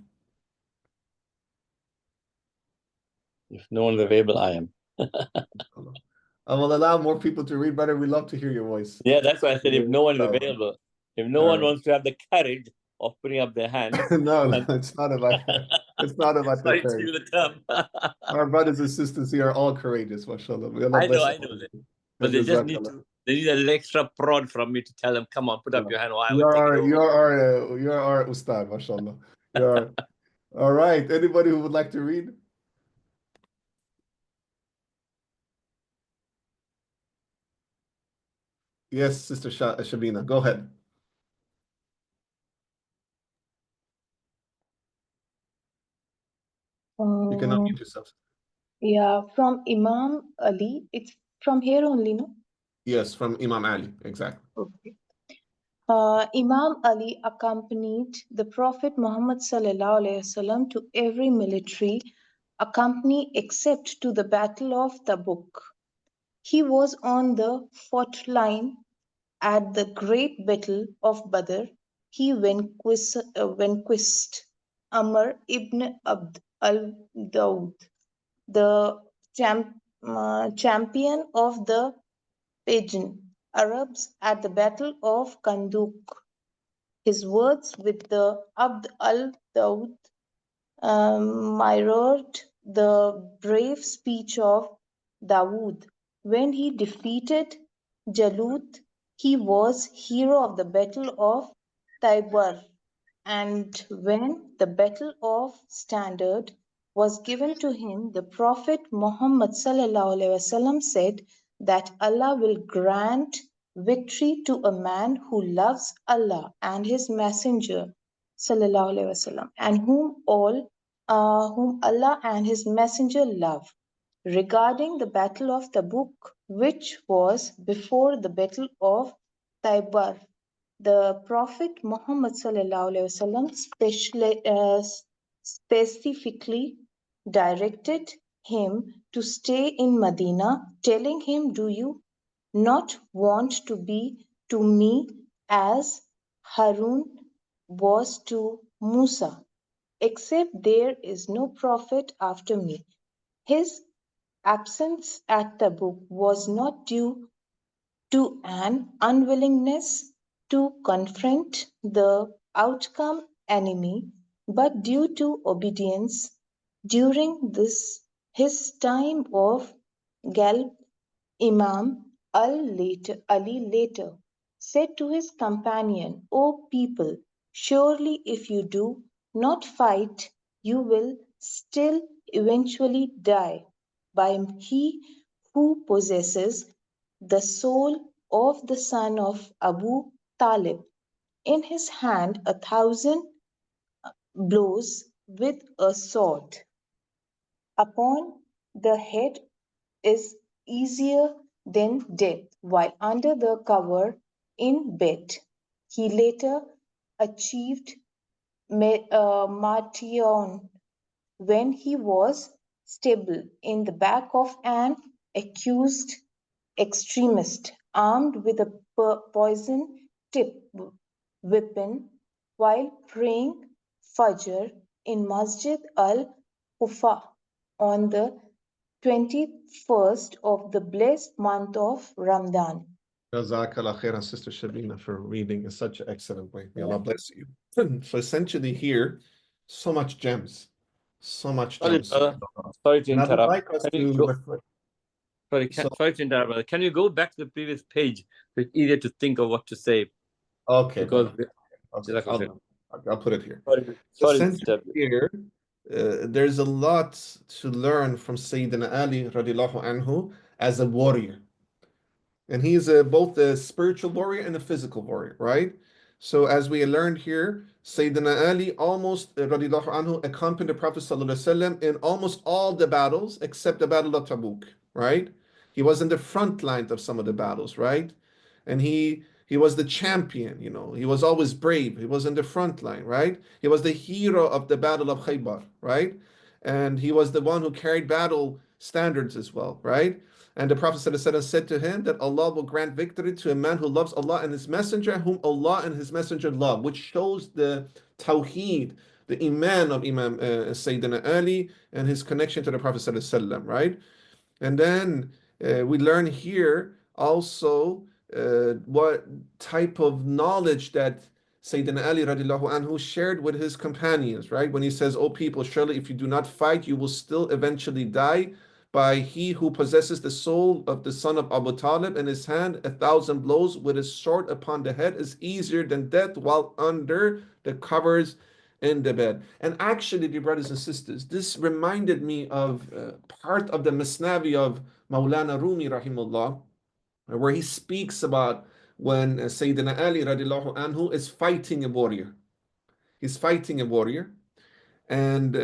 If no one's available, I am. I will allow more people to read, brother. We love to hear your voice. Yeah, that's why I said if no one is available. If no one wants to have the courage of putting up their hand. No, it's not about that. It's not about Sorry the to use the term. Our brothers and sisters here are all courageous, mashallah. I know that. But they just need they need an extra prod from me to tell them, come on, put up your hand. You're our ustad, mashallah. All right. Anybody who would like to read? Yes, Sister Shabina, go ahead. You can unmute yourself. Yeah, from Imam Ali. It's from here only, no? Yes, from Imam Ali, exactly. Okay. Imam Ali accompanied the Prophet Muhammad sallallahu alaihi wasallam to every military accompany except to the Battle of Tabuk. He was on the front line at the great battle of Badr. He vanquished Amr ibn Abd al-Dawud, the champion of the pagan Arabs at the Battle of Khandaq. His words with the Abd al-Dawud mirrored the brave speech of Dawood when he defeated Jalut, he was hero of the Battle of Taibar. And when the Battle of Standard was given to him, the Prophet Muhammad ﷺ said that Allah will grant victory to a man who loves Allah and His Messenger ﷺ, and whom Allah and His Messenger love. Regarding the Battle of Tabuk, which was before the Battle of Taibar, the Prophet Muhammad ﷺ specifically directed him to stay in Medina, telling him, "Do you not want to be to me as Harun was to Musa, except there is no prophet after me?" His absence at Tabuk was not due to an unwillingness to confront the outcome enemy, but due to obedience. During his time of Galp, Imam Ali later said to his companion, "O people, surely if you do not fight, you will still eventually die. By he who possesses the soul of the son of Abu Talib in his hand 1,000 blows with a sword upon the head is easier than death while under the cover in bed." He later achieved martyrdom when he was stable in the back of an accused extremist armed with a poison tip weapon while praying Fajr in Masjid al-Kufa on the 21st of the blessed month of Ramadan. Jazakallah khairan, Sister Shabina, for reading in such an excellent way. May Allah bless you. So essentially here, so much gems. So much gems. Sorry to And I would interrupt. like us to reflect. Sorry to interrupt, brother. Can you go back to the previous page? It's easier to think of what to say. Okay. Because I'll put it here. Sorry Essentially here, there's a lot to learn from Sayyidina Ali radiallahu anhu as a warrior. And he's both a spiritual warrior and a physical warrior, right? So as we learned here, Sayyidina Ali almost radiallahu anhu accompanied the Prophet ﷺ in almost all the battles except the Battle of Tabuk, right? He was in the front line of some of the battles, right? And he was the champion, you know. He was always brave. He was in the front line, right? He was the hero of the Battle of Khaybar, right? And he was the one who carried battle standards as well, right? And the Prophet ﷺ said to him that Allah will grant victory to a man who loves Allah and His Messenger, whom Allah and His Messenger love, which shows the tawheed, the iman of Imam Sayyidina Ali and his connection to the Prophet ﷺ, right? And then we learn here also what type of knowledge that Sayyidina Ali radiallahu anhu shared with his companions, right? When he says, "O people, surely if you do not fight, you will still eventually die. By he who possesses the soul of the son of Abu Talib in his hand, 1,000 blows with a sword upon the head is easier than death while under the covers in the bed." And actually, dear brothers and sisters, this reminded me of part of the Masnavi of Maulana Rumi rahimullah, where he speaks about when Sayyidina Ali radiallahu anhu is fighting a warrior. He's fighting a warrior. And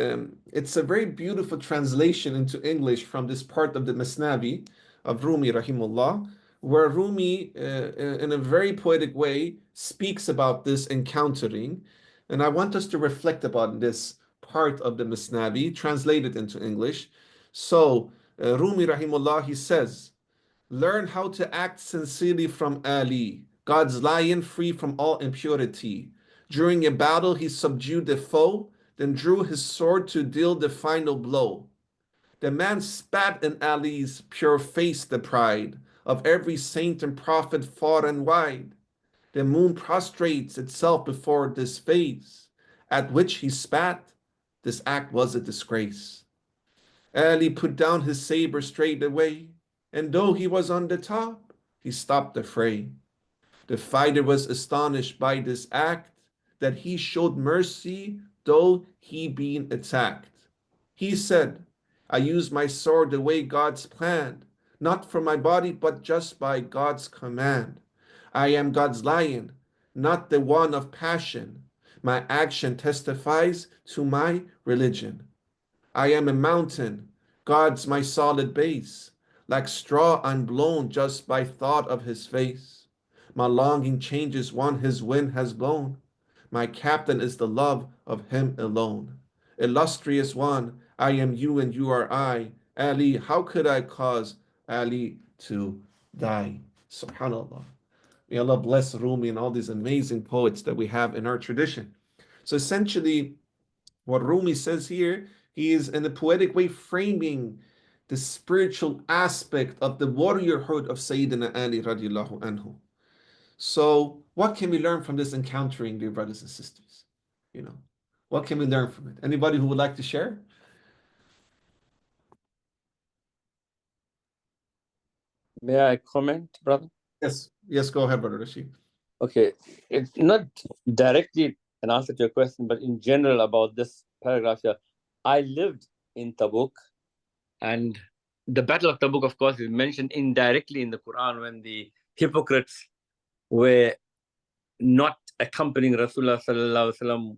it's a very beautiful translation into English from this part of the Masnavi of Rumi rahimullah, where Rumi, in a very poetic way, speaks about this encountering. And I want us to reflect about this part of the Masnavi, translated into English. So, Rumi rahimullah, he says, "Learn how to act sincerely from Ali, God's lion free from all impurity. During a battle, he subdued the foe, then drew his sword to deal the final blow. The man spat in Ali's pure face the pride of every saint and prophet far and wide. The moon prostrates itself before this face, at which he spat. This act was a disgrace. Ali put down his saber straight away, And though he was on the top, he stopped the fray. The fighter was astonished by this act, that he showed mercy, though he been attacked. He said, I use my sword the way God's planned, not for my body, but just by God's command. I am God's lion, not the one of passion. My action testifies to my religion. I am a mountain, God's my solid base. Like straw I'm blown just by thought of his face. My longing changes one his wind has blown. My captain is the love of him alone. Illustrious one, I am you and you are I. Ali, how could I cause Ali to die? Subhanallah. May Allah bless Rumi and all these amazing poets that we have in our tradition. So essentially, what Rumi says here, he is in a poetic way framing the spiritual aspect of the warriorhood of Sayyidina Ali radiallahu anhu. So what can we learn from this encountering, dear brothers and sisters? You know, what can we learn from it? Anybody who would like to share? May I comment, brother? Yes, go ahead, Brother Rashid. Okay, it's not directly an answer to your question, but in general about this paragraph here. I lived in Tabuk, and the Battle of Tabuk, of course, is mentioned indirectly in the Quran when the hypocrites were not accompanying Rasulullah sallallahu alaihi wasallam,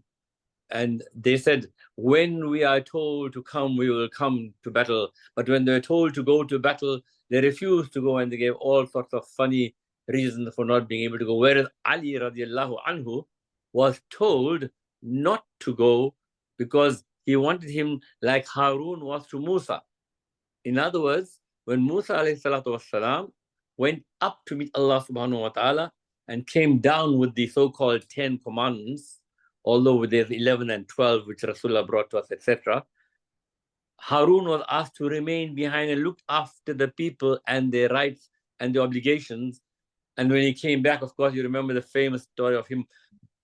and they said, when we are told to come, we will come to battle. But when they were told to go to battle, they refused to go, and they gave all sorts of funny reasons for not being able to go. Whereas Ali radiallahu anhu was told not to go because he wanted him like Harun was to Musa. In other words, when Musa alayhi salatu wasalam went up to meet Allah subhanahu wa ta'ala and came down with the so-called 10 commandments, although there's 11 and 12, which Rasulullah brought to us, etc., Harun was asked to remain behind and look after the people and their rights and their obligations. And when he came back, of course, you remember the famous story of him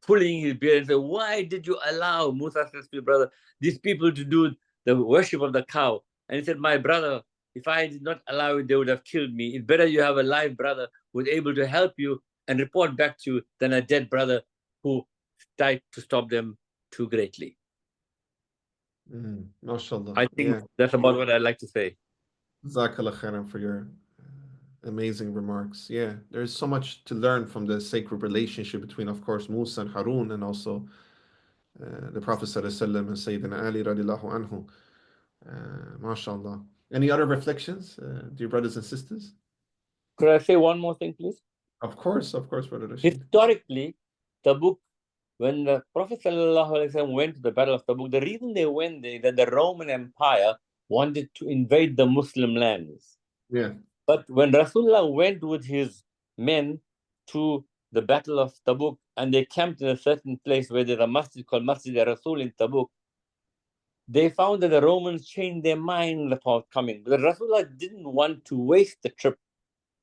pulling his beard and saying, why did you allow, Musa says to his brother, these people to do the worship of the cow? And he said, my brother, if I did not allow it, they would have killed me. It's better you have a live brother who is able to help you and report back to you than a dead brother who tried to stop them too greatly. MashaAllah. I think that's about what I'd like to say. Jazakallah khairan for your amazing remarks. Yeah, there's so much to learn from the sacred relationship between, of course, Musa and Harun, and also the Prophet ﷺ and Sayyidina Ali radiallahu anhu. MashaAllah. Any other reflections, dear brothers and sisters? Could I say one more thing, please? Of course, Brother Rashid. Historically, Tabuk, when the Prophet ﷺ went to the Battle of Tabuk, the reason they went there, that the Roman Empire wanted to invade the Muslim lands. Yeah. But when Rasulullah went with his men to the Battle of Tabuk, and they camped in a certain place where there's a masjid called Masjid al-Rasul in Tabuk, they found that the Romans changed their mind about coming. But Rasulullah didn't want to waste the trip.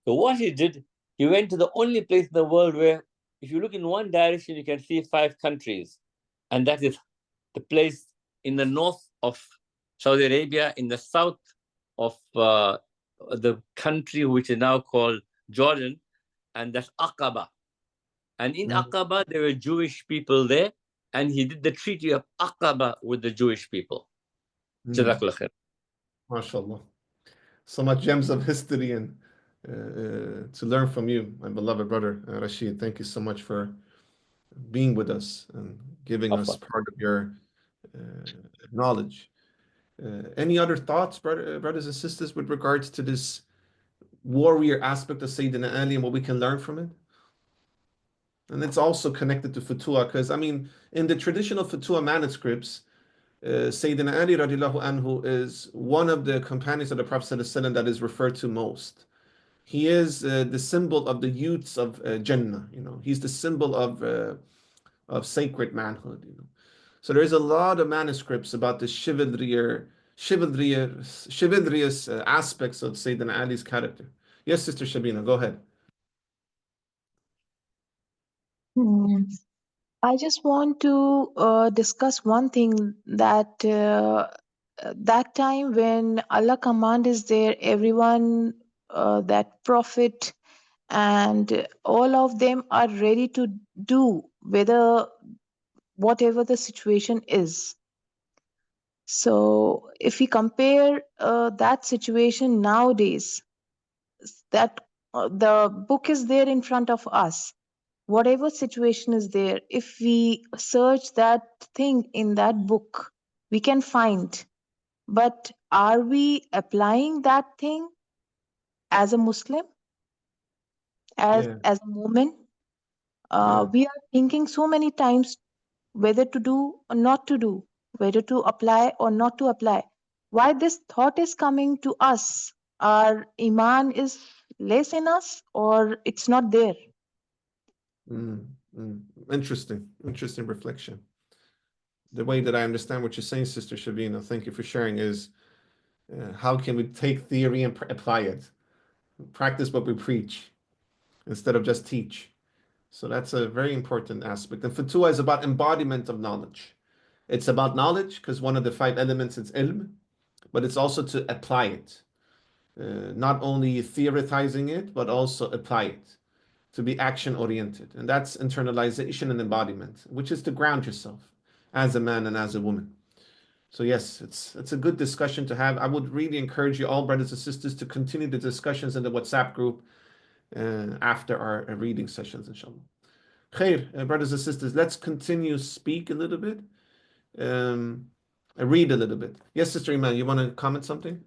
So what he did, he went to the only place in the world where, if you look in one direction, you can see 5 countries. And that is the place in the north of Saudi Arabia, in the south of the country which is now called Jordan, and that's Aqaba. And in Aqaba, there were Jewish people there, and he did the Treaty of Aqaba with the Jewish people. Jazakallah khair. MashaAllah. So much gems of history and to learn from you, my beloved brother Rashid. Thank you so much for being with us and giving us part of your knowledge. Any other thoughts, brothers and sisters, with regards to this warrior aspect of Sayyidina Ali and what we can learn from it? And it's also connected to Futuwwah, because, I mean, in the traditional Futuwwah manuscripts, Sayyidina Ali radiallahu anhu is one of the companions of the Prophet ﷺ that is referred to most. He is the symbol of the youths of Jannah, you know. He's the symbol of sacred manhood, you know. So there's a lot of manuscripts about the chivalrous aspects of Sayyidina Ali's character. Yes, Sister Shabina, go ahead. I just want to discuss one thing, that that time when Allah command is there, everyone that prophet, and all of them are ready to do whatever the situation is. So if we compare that situation nowadays, that the book is there in front of us, whatever situation is there, if we search that thing in that book, we can find. But are we applying that thing as a Muslim, as Yeah, a woman? yeah. We are thinking so many times whether to do or not to do, whether to apply or not to apply. Why this thought is coming to us? Our iman is less in us, or it's not there? Mm, mm. Interesting reflection. The way that I understand what you're saying, Sister Shabina, thank you for sharing, is how can we take theory and apply it? Practice what we preach instead of just teach. So that's a very important aspect. And Futuwwah is about embodiment of knowledge. It's about knowledge because one of the 5 elements is ilm, but it's also to apply it. Not only theorizing it, but also apply it, to be action oriented. And that's internalization and embodiment, which is to ground yourself as a man and as a woman. So yes, it's a good discussion to have. I would really encourage you all, brothers and sisters, to continue the discussions in the WhatsApp group after our reading sessions, inshallah. Khair, brothers and sisters, let's continue speak a little bit, read a little bit. Yes, Sister Iman, you want to comment something?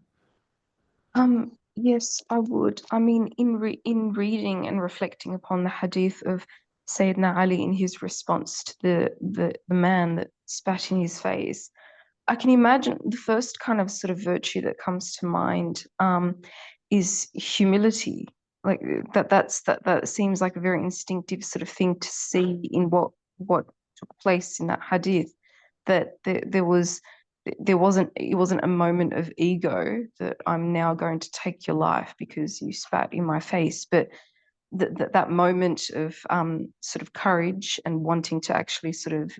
Yes, I would. I mean, in reading and reflecting upon the hadith of Sayyidina Ali in his response to the man that spat in his face, I can imagine the first kind of sort of virtue that comes to mind is humility. Like that seems like a very instinctive sort of thing to see in what took place in that hadith. That it wasn't a moment of ego that I'm now going to take your life because you spat in my face, but that moment of sort of courage and wanting to actually sort of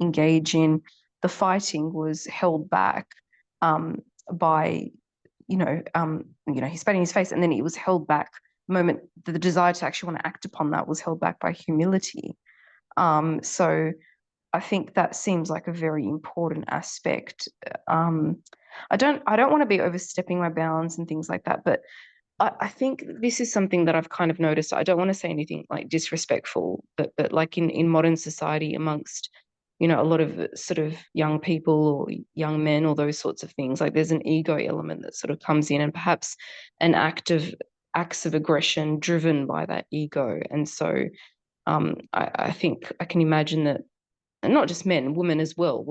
engage in the fighting was held back by he spat in his face, and then it was held back. The desire to actually want to act upon that was held back by humility. So I think that seems like a very important aspect. I don't want to be overstepping my bounds and things like that, but I think this is something that I've kind of noticed. I don't want to say anything like disrespectful, but like in modern society, amongst a lot of sort of young people or young men or those sorts of things, like there's an ego element that sort of comes in, and perhaps acts of aggression driven by that ego. And so I think I can imagine that, and not just men, women as well,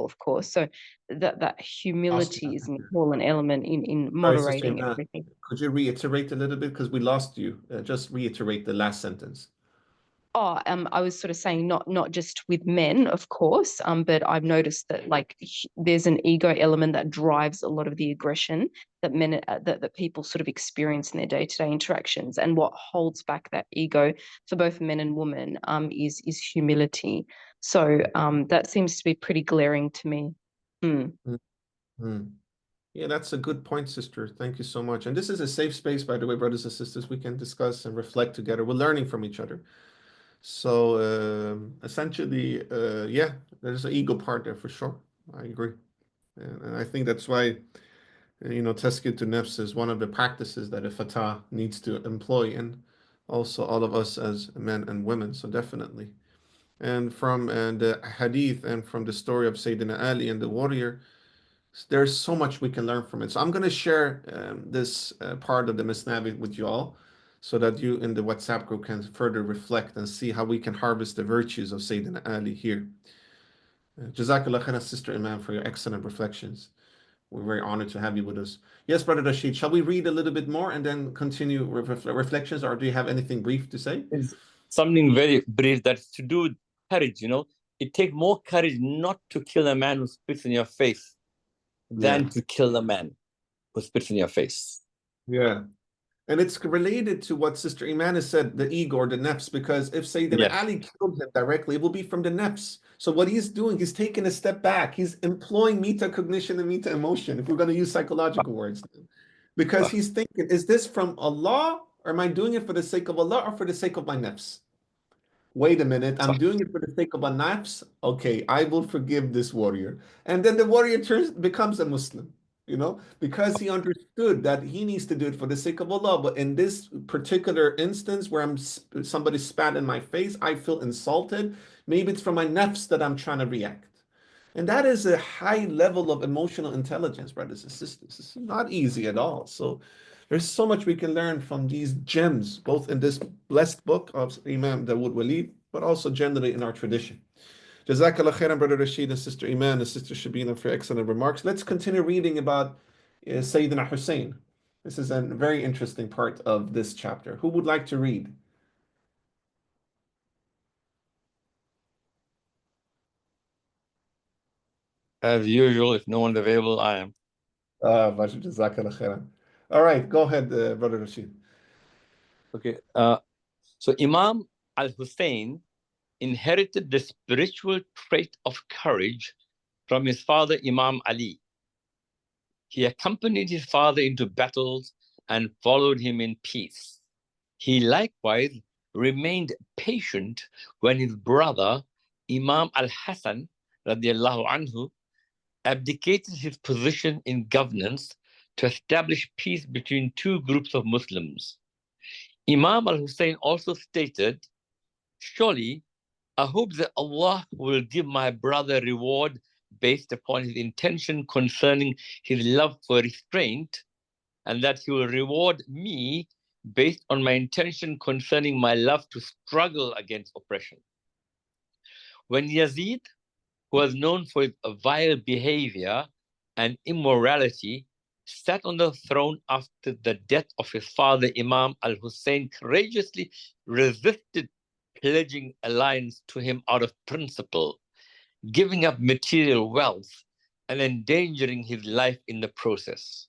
of course. So that humility is an important element in Sorry, Sister moderating Iman, everything. could you reiterate a little bit because we lost you? Just reiterate the last sentence. I was sort of saying not just with men, of course, but I've noticed that like there's an ego element that drives a lot of the aggression that that people sort of experience in their day-to-day interactions, and what holds back that ego for both men and women is humility. So that seems to be pretty glaring to me. Yeah, that's a good point, sister. Thank you so much. And this is a safe space, by the way, brothers and sisters. We can discuss and reflect together. We're learning from each other. So essentially, yeah, there's an ego part there for sure. I agree. And I think that's why, tazkiyah to nafs is one of the practices that a fatah needs to employ, and also all of us as men and women. So definitely. And from the hadith and from the story of Sayyidina Ali and the warrior, there's so much we can learn from it. So I'm going to share this part of the Masnavi with you all so that you in the WhatsApp group can further reflect and see how we can harvest the virtues of Sayyidina Ali here. Jazakallah khairan, Sister Imam, for your excellent reflections. We're very honored to have you with us. Yes, Brother Rashid, shall we read a little bit more and then continue reflections, or do you have anything brief to say? It's something very brief that's to do with courage, It takes more courage not to kill a man who spits in your face than to kill a man who spits in your face. Yeah. And it's related to what Sister Iman has said, the ego or the nafs, because if Sayyidina Ali killed him directly, it will be from the nafs. So what he's doing, he's taking a step back. He's employing metacognition and meta-emotion, if we're going to use psychological words. Because he's thinking, is this from Allah, or am I doing it for the sake of Allah or for the sake of my nafs? Wait a minute, I'm doing it for the sake of my nafs. Okay, I will forgive this warrior. And then the warrior becomes a Muslim, because he understood that he needs to do it for the sake of Allah. But in this particular instance where somebody spat in my face, I feel insulted. Maybe it's from my nafs that I'm trying to react. And that is a high level of emotional intelligence, brothers and sisters. It's not easy at all. So there's so much we can learn from these gems, both in this blessed book of Imam Dawud Walid, but also generally in our tradition. Jazakallah khairan, Brother Rashid and Sister Iman and Sister Shabina for excellent remarks. Let's continue reading about Sayyidina Hussein. This is a very interesting part of this chapter. Who would like to read? As usual, if no one's available, I am. Jazakallah khairan. All right, go ahead, Brother Rashid. Okay. So Imam al-Hussein inherited the spiritual trait of courage from his father Imam Ali. He accompanied his father into battles and followed him in peace. He likewise remained patient when his brother Imam al-Hassan radiallahu anhu abdicated his position in governance to establish peace between two groups of Muslims. Imam al-Hussein also stated, "Surely, I hope that Allah will give my brother reward based upon his intention concerning his love for restraint, and that he will reward me based on my intention concerning my love to struggle against oppression." When Yazid, who was known for his vile behavior and immorality, sat on the throne after the death of his father, Imam al-Hussein courageously resisted pledging alliance to him out of principle, giving up material wealth and endangering his life in the process.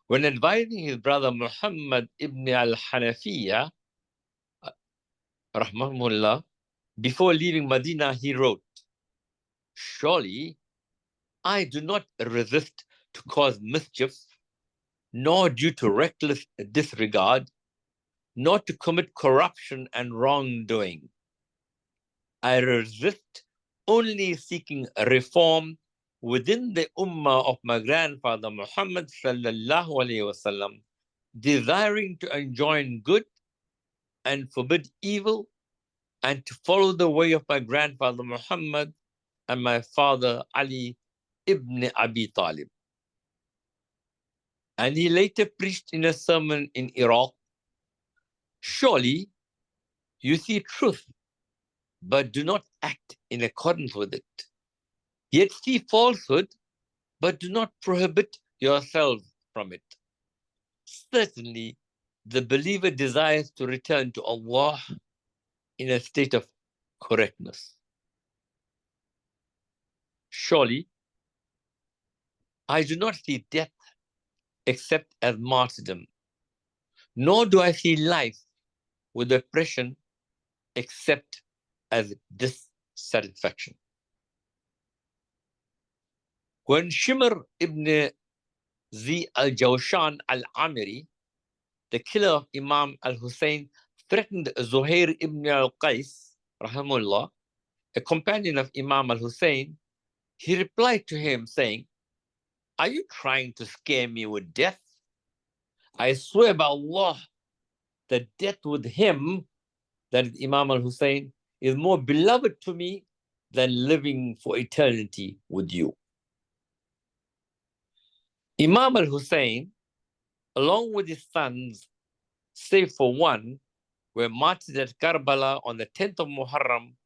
When advising his brother Muhammad ibn al-Hanafiya, rahmahullah, before leaving Medina, he wrote, "Surely I do not resist to cause mischief, nor due to reckless disregard, nor to commit corruption and wrongdoing. I resist only seeking reform within the ummah of my grandfather Muhammad sallallahu alaihi wasallam, desiring to enjoin good and forbid evil, and to follow the way of my grandfather Muhammad and my father Ali ibn Abi Talib." And he later preached in a sermon in Iraq, "Surely you see truth, but do not act in accordance with it. Yet see falsehood, but do not prohibit yourselves from it. Certainly, the believer desires to return to Allah in a state of correctness. Surely, I do not see death except as martyrdom, nor do I see life with oppression except as dissatisfaction." When Shimr ibn Zi al-Jawshan al-Amiri, the killer of Imam al-Hussein, threatened Zuhair ibn al-Qais, rahimahullah, a companion of Imam al-Hussein, he replied to him saying, "Are you trying to scare me with death? I swear by Allah that death with him," that is Imam al-Hussein, "is more beloved to me than living for eternity with you." Imam al-Hussein, along with his sons, save for one, were martyred at Karbala on the 10th of Muharram,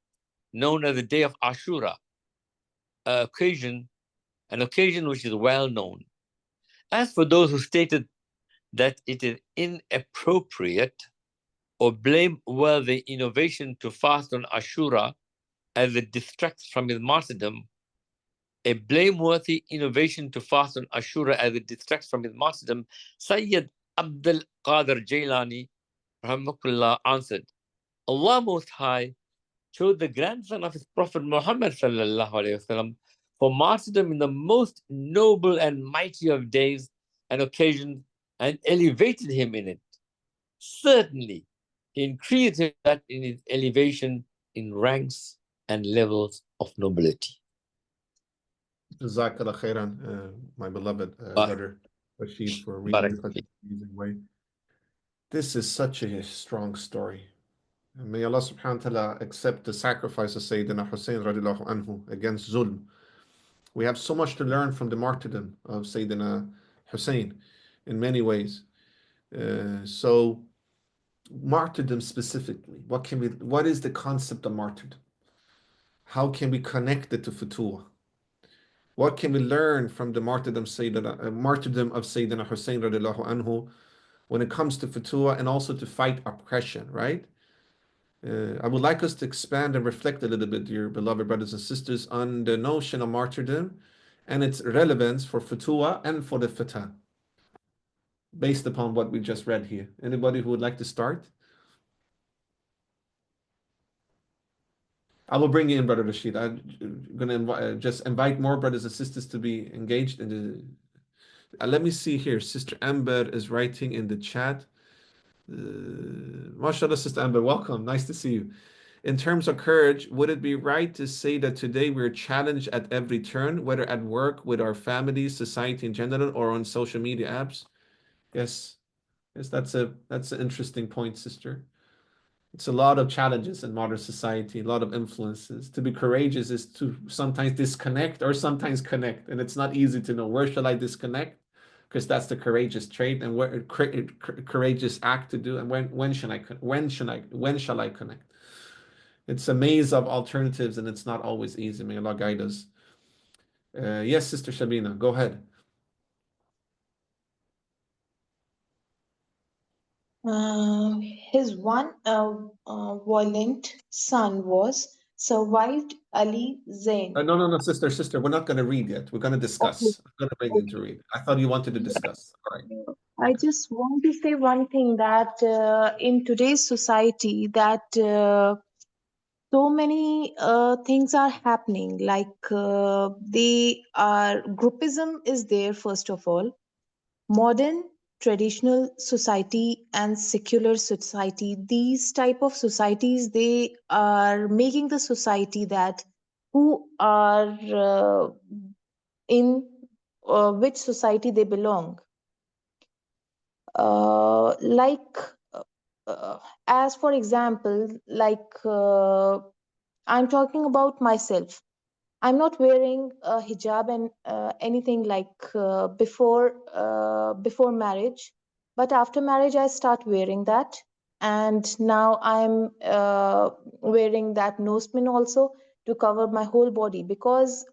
known as the day of Ashura, an occasion which is well known. As for those who stated that it is inappropriate or blameworthy innovation to fast on Ashura as it distracts from his martyrdom, a blameworthy innovation to fast on Ashura as it distracts from his martyrdom, Sayyid Abdul Qadir Jailani rahimahullah answered, "Allah Most High chose the grandson of his Prophet Muhammad sallallahu alaihi wasallam for martyrdom in the most noble and mighty of days and occasions and elevated him in it. Certainly, he increased that in his elevation in ranks and levels of nobility. Jazakallah khairan, my beloved brother Rashid, for reading in such an amazing way. This is such a strong story. And may Allah subhanahu wa ta'ala accept the sacrifice of Sayyidina Hussein radiallahu anhu against zulm. We have so much to learn from the martyrdom of Sayyidina Hussein in many ways. So martyrdom specifically, what is the concept of martyrdom? How can we connect it to Futuwwah? What can we learn from the martyrdom of Sayyidina Hussein radiallahu anhu when it comes to Futuwwah and also to fight oppression, right? I would like us to expand and reflect a little bit, dear beloved brothers and sisters, on the notion of martyrdom and its relevance for Futuwwah and for the Fatah, based upon what we just read here. Anybody who would like to start? I will bring you in, Brother Rashid. I'm going to just invite more brothers and sisters to be engaged in the... let me see here. Sister Amber is writing in the chat. MashaAllah, Sister Amber, welcome. Nice to see you. In terms of courage, would it be right to say that today we're challenged at every turn, whether at work, with our families, society in general, or on social media apps? Yes. Yes, that's an interesting point, sister. It's a lot of challenges in modern society, a lot of influences. To be courageous is to sometimes disconnect or sometimes connect. And it's not easy to know, where shall I disconnect? Because that's the courageous trait and where courageous act to do, and when shall I connect? It's a maze of alternatives, and it's not always easy. May Allah guide us. Yes, Sister Shabina, go ahead. His one violent son was survived Ali Zain. No, sister. We're not going to read yet. We're going to discuss. Okay. I'm going to bring you to read. I thought you wanted to discuss. All right. I just want to say one thing, that in today's society, that so many things are happening. Like groupism is there, first of all. Modern traditional society and secular society, these type of societies, they are making the society that who are in which society they belong. Like as for example, like I'm talking about myself. I'm not wearing a hijab and anything like before marriage, but after marriage I start wearing that, and now I'm wearing that nosepin also to cover my whole body, because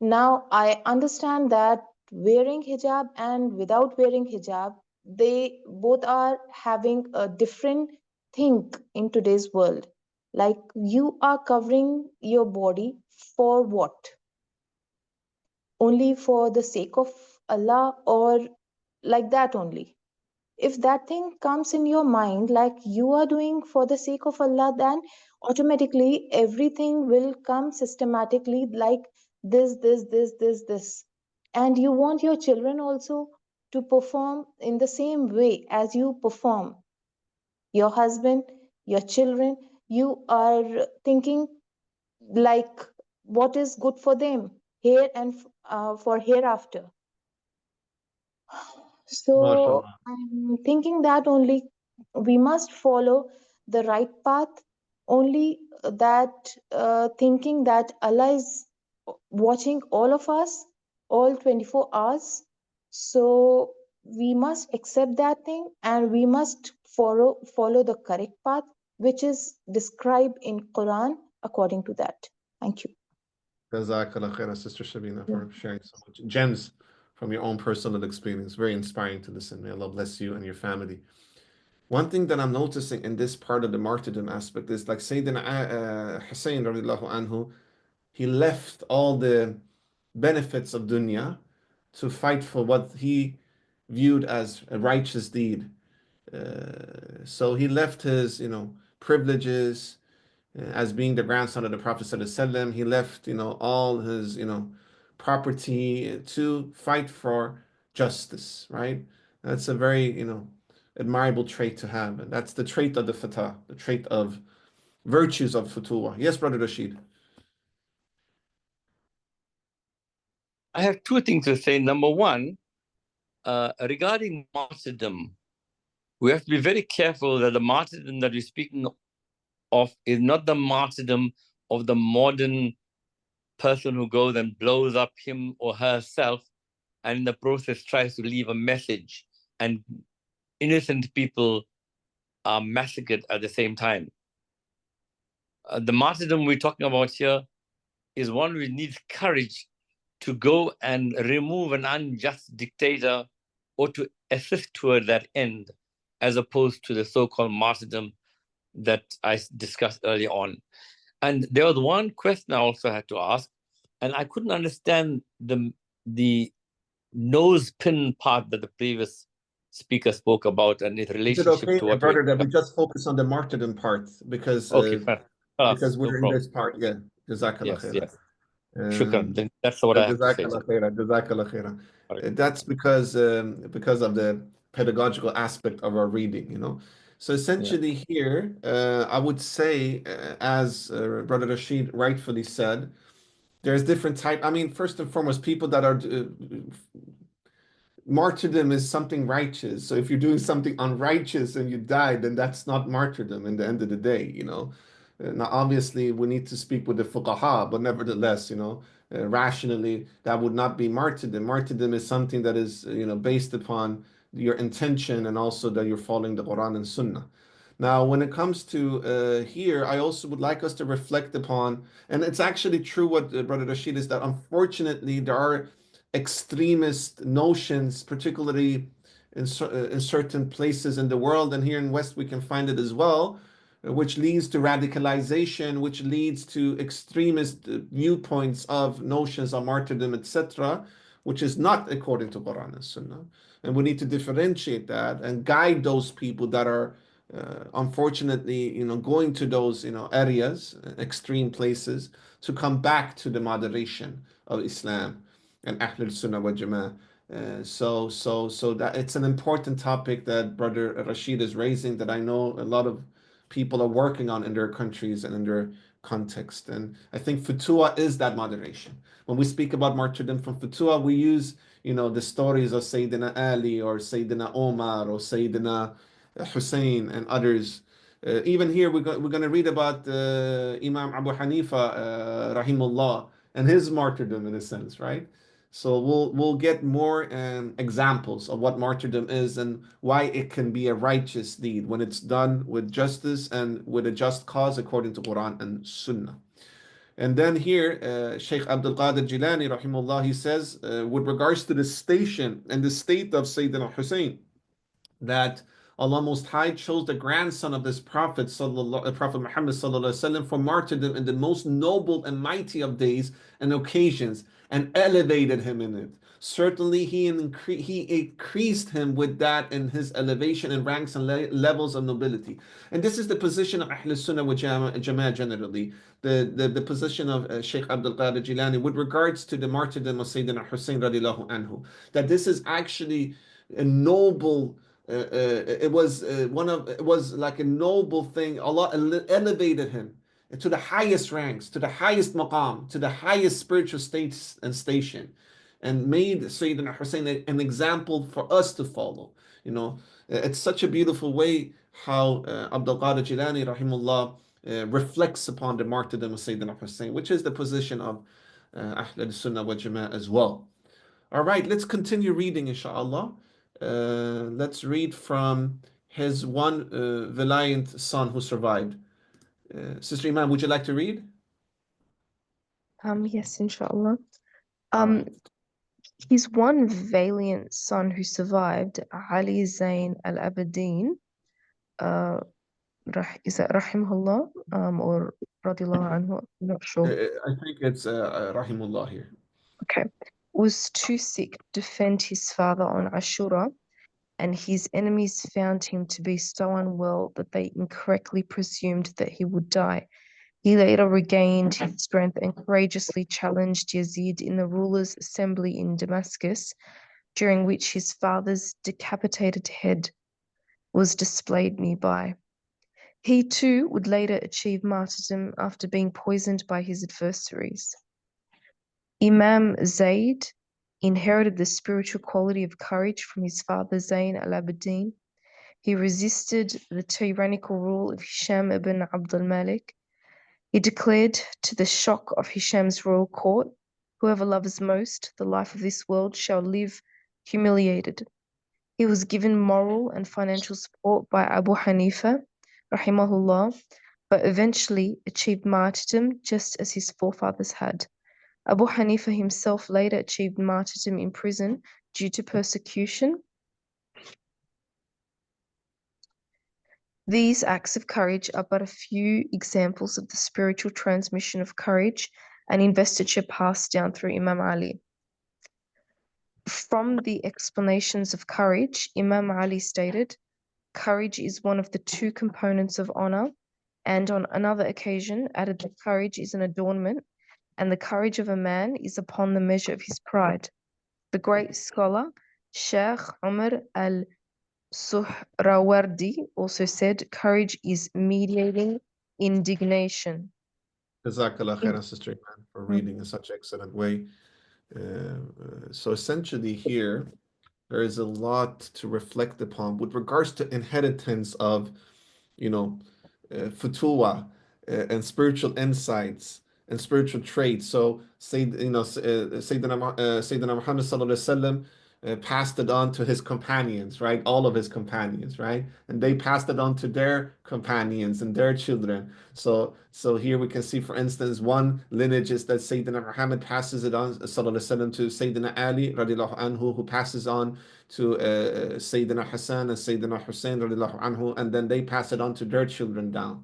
now I understand that wearing hijab and without wearing hijab, they both are having a different thing in today's world. Like, you are covering your body for what? Only for the sake of Allah, or like that only? If that thing comes in your mind, like you are doing for the sake of Allah, then automatically everything will come systematically, like this. And you want your children also to perform in the same way as you perform. Your husband, your children, you are thinking like what is good for them here and for hereafter. So MashaAllah. I'm thinking that only we must follow the right path, only that thinking that Allah is watching all of us all 24 hours. So we must accept that thing, and we must follow the correct path, which is described in Quran according to that. Thank you. Jazakallah khairan, Sister Shabina, for sharing so much gems from your own personal experience. Very inspiring to listen. May Allah bless you and your family. One thing that I'm noticing in this part of the martyrdom aspect is, like Sayyidina Hussein radiallahu anhu, he left all the benefits of dunya to fight for what he viewed as a righteous deed. So he left his, privileges as being the grandson of the Prophet ﷺ. He left, all his, property to fight for justice, right? That's a very, admirable trait to have. And that's the trait of the fatah, the trait of virtues of Futuwwah. Yes, Brother Rashid. I have two things to say. Number one, regarding martyrdom, we have to be very careful that the martyrdom that we're speaking of is not the martyrdom of the modern person who goes and blows up him or herself and in the process tries to leave a message and innocent people are massacred at the same time. The martyrdom we're talking about here is one which needs courage to go and remove an unjust dictator or to assist toward that end, as opposed to the so-called martyrdom that I discussed earlier on. And there was one question I also had to ask, and I couldn't understand the nose pin part that the previous speaker spoke about and its Is it relationship okay, to what brother, that we just focus on the martyrdom part because okay, fine. because No we're in problem. this part? Yeah. Jazakallah Yes, khairan. yes. Shukran. Then that's what I have to say. Jazakallah khairan. Jazakallah khairan. Right. That's because of the pedagogical aspect of our reading. So essentially here, I would say, as Brother Rashid rightfully said, there's different type. I mean, first and foremost, people that are martyrdom is something righteous. So if you're doing something unrighteous and you die, then that's not martyrdom in the end of the day. Now, obviously, we need to speak with the fuqaha, but nevertheless, rationally, that would not be martyrdom. Martyrdom is something that is, based upon your intention and also that you're following the Quran and Sunnah. Now, when it comes to here, I also would like us to reflect upon, and it's actually true what Brother Rashid is that unfortunately there are extremist notions, particularly in certain places in the world, and here in West we can find it as well, which leads to radicalization, which leads to extremist viewpoints of notions of martyrdom, etc., which is not according to Quran and Sunnah. And we need to differentiate that and guide those people that are unfortunately, going to those, areas, extreme places, to come back to the moderation of Islam and Ahlul Sunnah wa Jama'ah. So that it's an important topic that Brother Rashid is raising that I know a lot of people are working on in their countries and in their context. And I think Futuwwah is that moderation. When we speak about martyrdom from Futuwwah, we use, the stories of Sayyidina Ali or Sayyidina Omar or Sayyidina Hussein and others. Even here, we're going to read about Imam Abu Hanifa, rahimullah, and his martyrdom in a sense, right? So we'll get more examples of what martyrdom is and why it can be a righteous deed when it's done with justice and with a just cause according to Quran and Sunnah. And then here, Sheikh Abdul Qadir Jilani, rahimullah, he says, with regards to the station and the state of Sayyidina Hussein, that Allah Most High chose the grandson of this Prophet, Prophet Muhammad sallallahu alaihi wasallam, for martyrdom in the most noble and mighty of days and occasions, and elevated him in it. Certainly, he increased him with that in his elevation and ranks and levels of nobility. And this is the position of Ahl Sunnah wa Jama'ah generally, the position of Sheikh Abdul Qadir Jilani with regards to the martyrdom of Sayyidina Hussein radiallahu anhu, that this is actually a noble. It was like a noble thing. Allah elevated him to the highest ranks, to the highest maqam, to the highest spiritual states and station, and made Sayyidina Hussein an example for us to follow. It's such a beautiful way how Abdul Qadir Jilani rahimullah reflects upon the martyrdom of Sayyidina Hussein, which is the position of Ahl Sunnah wa Jama'ah as well. All right, let's continue reading, inshallah. Let's read from his one valiant son who survived. Sister Iman, would you like to read? Yes, inshallah. All right. His one valiant son who survived, Ali Zain al-Abidin, is that rahimahullah or radiallahu anhu? I'm not sure. I think it's Rahimullah here. Okay. Was too sick to defend his father on Ashura, and his enemies found him to be so unwell that they incorrectly presumed that he would die. He later regained his strength and courageously challenged Yazid in the rulers' assembly in Damascus, during which his father's decapitated head was displayed nearby. He too would later achieve martyrdom after being poisoned by his adversaries. Imam Zayd inherited the spiritual quality of courage from his father Zayn al-Abidin. He resisted the tyrannical rule of Hisham ibn Abdul Malik. He declared to the shock of Hisham's royal court, "Whoever loves most the life of this world shall live humiliated." He was given moral and financial support by Abu Hanifa, rahimahullah, but eventually achieved martyrdom just as his forefathers had. Abu Hanifa himself later achieved martyrdom in prison due to persecution. These acts of courage are but a few examples of the spiritual transmission of courage and investiture passed down through Imam Ali. From the explanations of courage, Imam Ali stated, "Courage is one of the two components of honor," and on another occasion added that courage is an adornment, and the courage of a man is upon the measure of his pride. The great scholar, Sheikh Umar al-Suhrawardi, also said, "Courage is mediating indignation." Jazakallah khairan, Sister Iman, for reading in such excellent way. So essentially here, there is a lot to reflect upon with regards to inheritance of, futuwwah, and spiritual insights and spiritual traits. So, Sayyidina Muhammad sallallahu alaihi wasallam passed it on to his companions, right? All of his companions, right? And they passed it on to their companions and their children. So here we can see, for instance, one lineage is that Sayyidina Muhammad passes it on, sallallahu alaihi wasallam, to Sayyidina Ali radiallahu anhu, who passes on to Sayyidina Hassan and Sayyidina Hussein radiallahu anhu, and then they pass it on to their children down.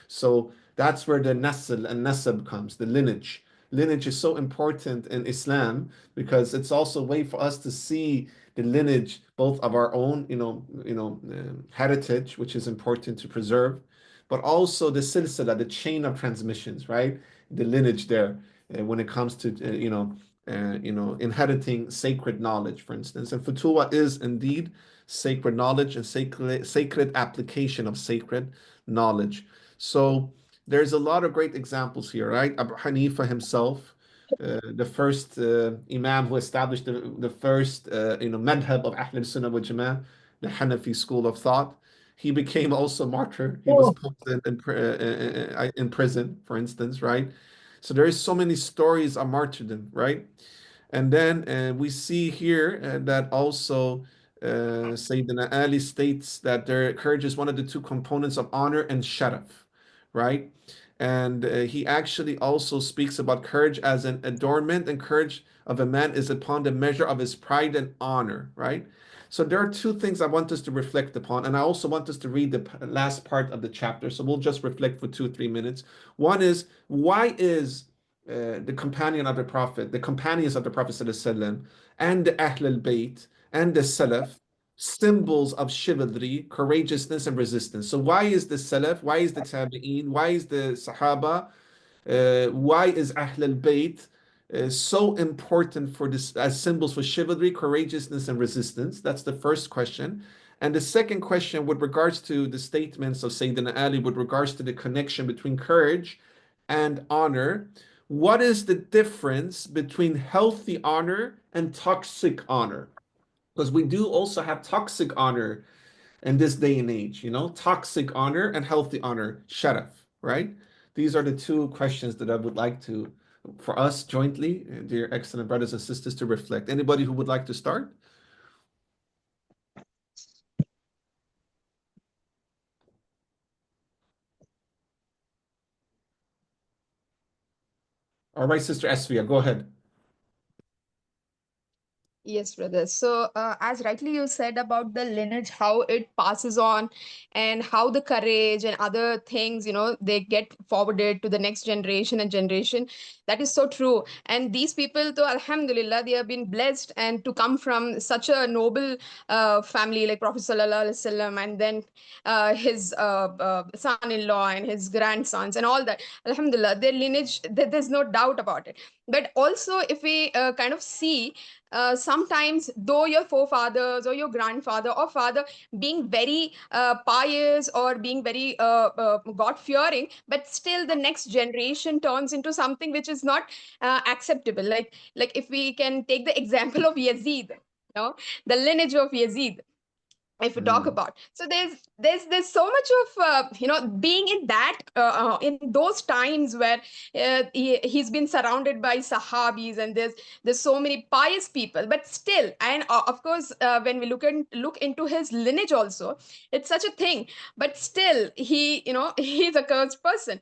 So that's where the nasl and nasab comes, the lineage. Lineage is so important in Islam because it's also a way for us to see the lineage both of our own, heritage, which is important to preserve, but also the silsila, the chain of transmissions, right? The lineage there when it comes to inheriting sacred knowledge, for instance. And Futuwwah is indeed sacred knowledge and sacred application of sacred knowledge. So there's a lot of great examples here, right? Abu Hanifa himself, the first Imam who established the first madhab of Ahl Sunnah wal Jama'ah, the Hanafi school of thought. He became also martyr. He was put in prison, for instance, right? So there is so many stories of martyrdom, right? And then we see here that also Sayyidina Ali states that their courage is one of the two components of honor and sharaf, right? And he actually also speaks about courage as an adornment, and courage of a man is upon the measure of his pride and honor, right? So there are two things I want us to reflect upon, and I also want us to read the last part of the chapter. So we'll just reflect for 2 or 3 minutes. One is, why is the companion of the Prophet, the companions of the Prophet ﷺ, and the Ahl al-Bayt and the Salaf symbols of chivalry, courageousness, and resistance? So why is the Salaf, why is the Tabi'een, why is the Sahaba, why is Ahl al-Bayt so important for this as symbols for chivalry, courageousness, and resistance? That's the first question. And the second question, with regards to the statements of Sayyidina Ali, with regards to the connection between courage and honor, what is the difference between healthy honor and toxic honor? Because we do also have toxic honor in this day and age, toxic honor and healthy honor, sharaf, right? These are the two questions that I would like for us jointly, dear excellent brothers and sisters, to reflect. Anybody who would like to start? All right, Sister Asfiya, go ahead. Yes, brother. So, as rightly you said about the lineage, how it passes on, and how the courage and other things, they get forwarded to the next generation and generation. That is so true. And these people, though, Alhamdulillah, they have been blessed and to come from such a noble family like Prophet Sallallahu Alaihi Wasallam, and then his son-in-law and his grandsons and all that. Alhamdulillah, their lineage, there's no doubt about it. But also, if we kind of see, sometimes though your forefathers or your grandfather or father being very pious or being very God fearing, but still the next generation turns into something which is not acceptable. Like if we can take the example of Yazid, the lineage of Yazid, if we talk about. So there's so much of being in that in those times where he's been surrounded by sahabis, and there's so many pious people, but still, and of course, when we look into his lineage also, it's such a thing, but still he, he's a cursed person.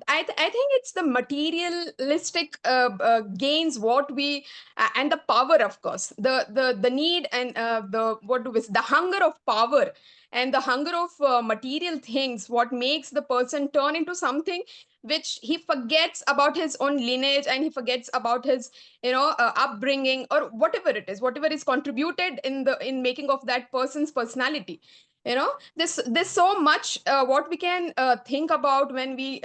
I think it's the materialistic gains what we and the power, of course, the need, and the hunger of power and the hunger of material things, what makes the person turn into something which he forgets about his own lineage, and he forgets about his upbringing, or whatever it is, whatever is contributed in making of that person's personality. There's so much what we can think about when we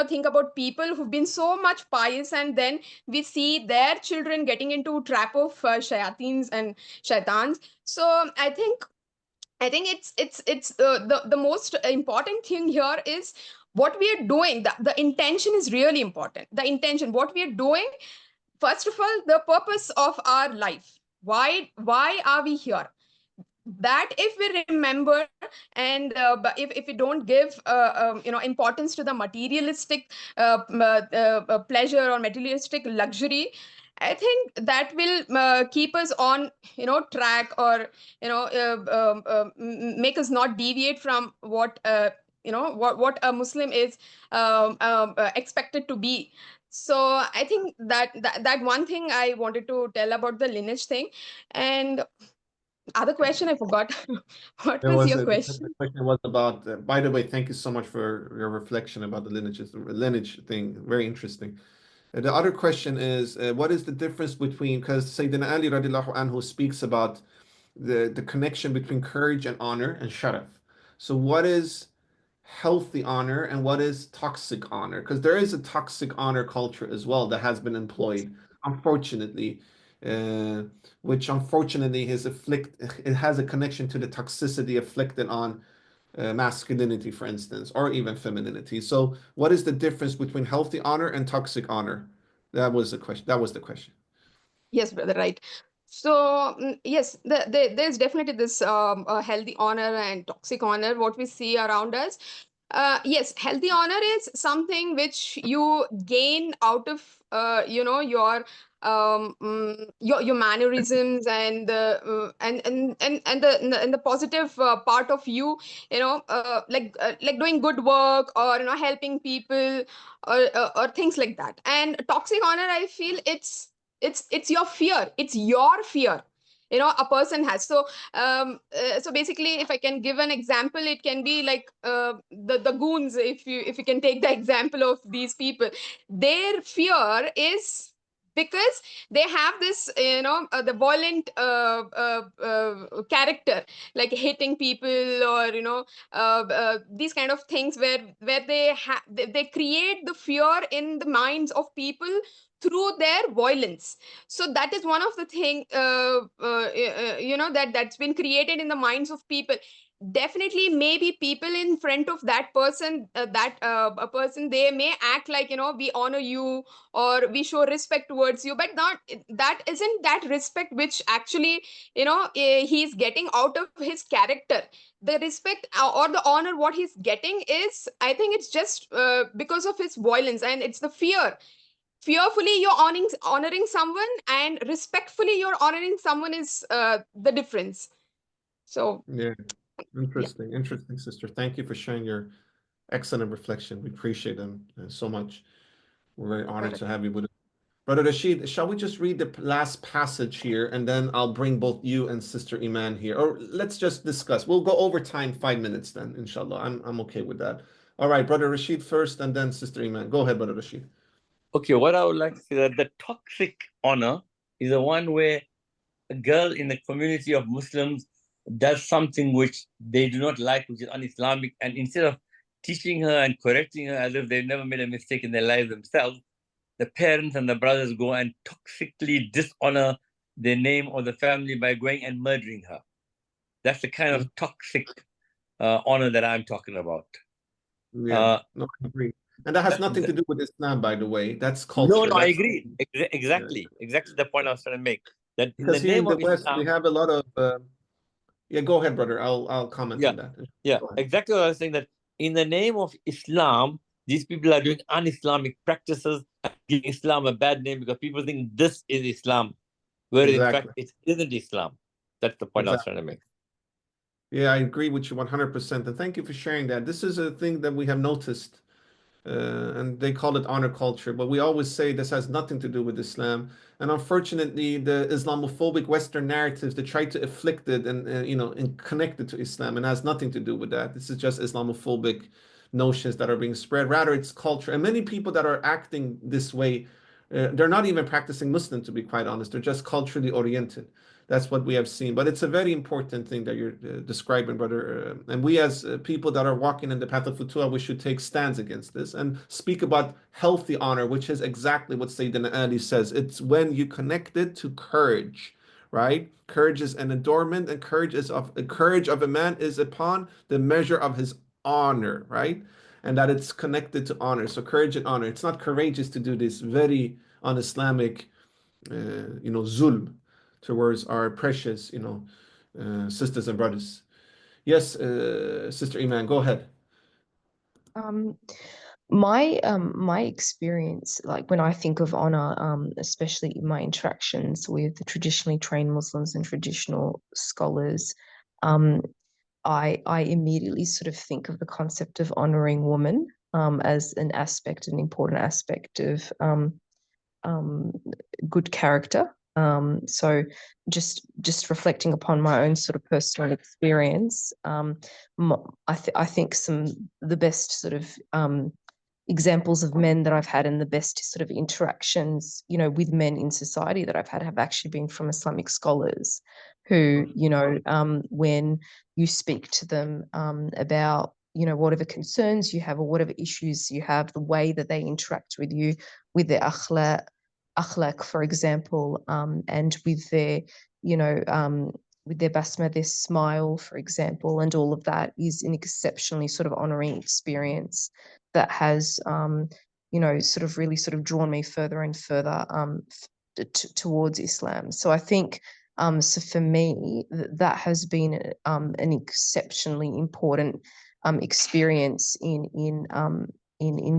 think about people who've been so much pious, and then we see their children getting into trap of shayatins and shaitans. So I think it's the most important thing here is what we are doing. The intention is really important. The intention, what we are doing, first of all, the purpose of our life. Why are we here? That if we remember, and but if we don't give importance to the materialistic pleasure or materialistic luxury, I think that will keep us on track, or make us not deviate from what what a Muslim is expected to be. So I think that one thing I wanted to tell about the lineage thing. And other question I forgot. What There was was your the question? question was about, by the way, thank you so much for your reflection about the lineage thing. Very interesting. The other question is, what is the difference between, because Sayyidina Ali radiallahu anhu speaks about the connection between courage and honor and sharaf. So what is healthy honor and what is toxic honor? Because there is a toxic honor culture as well that has been employed, unfortunately, uh, which unfortunately it has a connection to the toxicity afflicted on masculinity, for instance, or even femininity. So, what is the difference between healthy honor and toxic honor? That was the question. That was the question. Yes, brother, right. So yes, there's definitely this healthy honor and toxic honor what we see around us. Yes, healthy honor is something which you gain out of your mannerisms, and and the positive part of you, like doing good work, or helping people, or things like that. And toxic honor, I feel it's your fear, it's your fear a person has. So so basically, if I can give an example, it can be like the goons. If you can take the example of these people, their fear is because they have this the violent character, like hitting people, or these kind of things, where they create the fear in the minds of people through their violence. So that is one of the thing that's been created in the minds of people. Definitely, maybe people in front of that person, that a person, they may act like, we honor you, or we show respect towards you, but not that isn't that respect which actually he's getting out of his character. The respect or the honor what he's getting is, I think it's just because of his violence, and it's the fear. Fearfully you're honoring someone, and respectfully you're honoring someone is the difference. So Yeah, yeah, interesting, sister. Thank you for sharing your excellent reflection. We appreciate them so much. We're very honored correct. to have you with us. Brother Rashid, shall we just read the last passage here, and then I'll bring both you and Sister Iman here, or let's just discuss. We'll go over time 5 minutes then, inshallah. I'm okay with that. All right, Brother Rashid first, and then Sister Iman. Go ahead, Brother Rashid. Okay, what I would like to say that the toxic honor is the one where a girl in the community of Muslims does something which they do not like, which is un-Islamic, and instead of teaching her and correcting her as if they've never made a mistake in their lives themselves, the parents and the brothers go and toxically dishonor the name of the family by going and murdering her. That's the kind of toxic honor that I'm talking about. Yeah, no, I agree. And that has nothing to do with Islam, by the way. That's No, culture. no, I That's, agree. Exactly. Exactly the point I was trying to make. That in the because here in name the of West, Islam, we have a lot of yeah, go ahead, brother. I'll comment on that. yeah, Go ahead. exactly what I was saying, that in the name of Islam, these people are doing un-Islamic practices and giving Islam a bad name because people think this is Islam, whereas in fact it isn't Islam. That's the point I was trying to make. Yeah, I agree with you 100%. And thank you for sharing that. This is a thing that we have noticed, and they call it honor culture. But we always say this has nothing to do with Islam. And unfortunately, the Islamophobic Western narratives, they try to afflict it and you know, and connect it to Islam, and has nothing to do with that. This is just Islamophobic notions that are being spread. Rather, it's culture. And many people that are acting this way, they're not even practicing Muslim, to be quite honest. They're just culturally oriented. That's what we have seen. But it's a very important thing that you're describing, brother. And we as people that are walking in the path of Futuwwah, we should take stands against this and speak about healthy honor, which is exactly what Sayyidina Ali says. It's when you connect it to courage, right? Courage is an adornment, and courage of a man is upon the measure of his honor, right? And that it's connected to honor. So courage and honor. It's not courageous to do this very un-Islamic, you know, zulm towards our precious, you know, sisters and brothers. Yes, Sister Iman, go ahead. My experience, like when I think of honor, especially in my interactions with traditionally trained Muslims and traditional scholars, I immediately sort of think of the concept of honoring women as an important aspect of good character. So just reflecting upon my own sort of personal experience, I think the best sort of examples of men that I've had and the best sort of interactions, you know, with men in society that I've had have actually been from Islamic scholars who, you know, when you speak to them about, you know, whatever concerns you have or whatever issues you have, the way that they interact with you, with their akhlaq, for example, and with their, you know, with their basma, their smile, for example, and all of that is an exceptionally sort of honoring experience that has, you know, sort of really sort of drawn me further and further towards Islam. So I think, so for me, that has been an exceptionally important experience in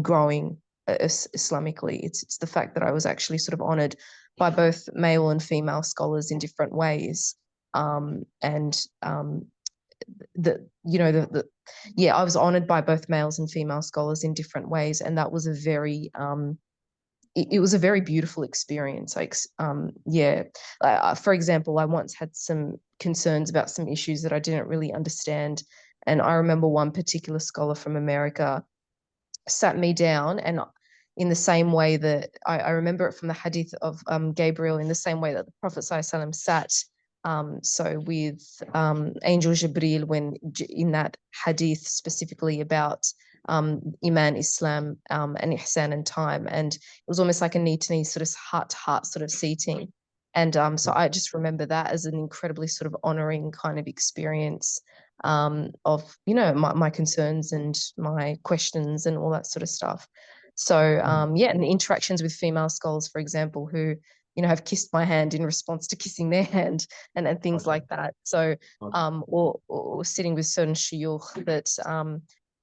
growing Islamically. It's the fact that I was actually sort of honored by both male and female scholars in different ways, and I was honored by both males and female scholars in different ways, and that was a very it was a very beautiful experience. Like, for example, I once had some concerns about some issues that I didn't really understand, and I remember one particular scholar from America sat me down, and in the same way that I remember it from the hadith of Gabriel, in the same way that the Prophet ﷺ sat so with Angel Jibril, when in that hadith specifically about Iman, Islam, and Ihsan and time, and it was almost like a knee-to-knee sort of heart-to-heart sort of seating. And so I just remember that as an incredibly sort of honoring kind of experience of, you know, my concerns and my questions and all that sort of stuff. So and the interactions with female scholars, for example, who, you know, have kissed my hand in response to kissing their hand and things like that. So or sitting with certain shuyukh that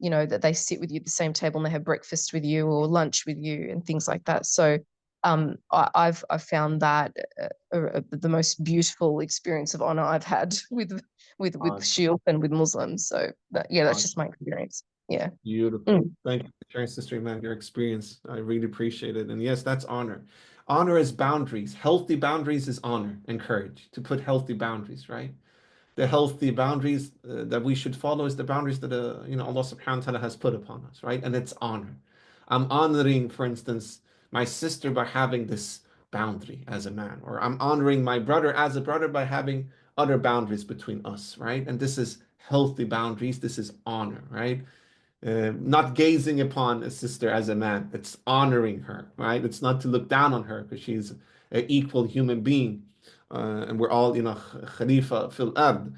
you know, that they sit with you at the same table and they have breakfast with you or lunch with you and things like that. So I've found that the most beautiful experience of honor I've had with shuyukh and with Muslims. So that's just my experience. Yeah. Beautiful. Thank you for sharing, Sister Iman, your experience. I really appreciate it. And yes, that's honor. Honor is boundaries. Healthy boundaries is honor and courage, to put healthy boundaries, right? The healthy boundaries that we should follow is the boundaries that you know, Allah subhanahu wa ta'ala has put upon us, right? And it's honor. I'm honoring, for instance, my sister by having this boundary as a man, or I'm honoring my brother as a brother by having other boundaries between us, right? And this is healthy boundaries. This is honor, right? not gazing upon a sister as a man. It's honoring her, right? It's not to look down on her because she's an equal human being. And we're all, Khalifa fil ard.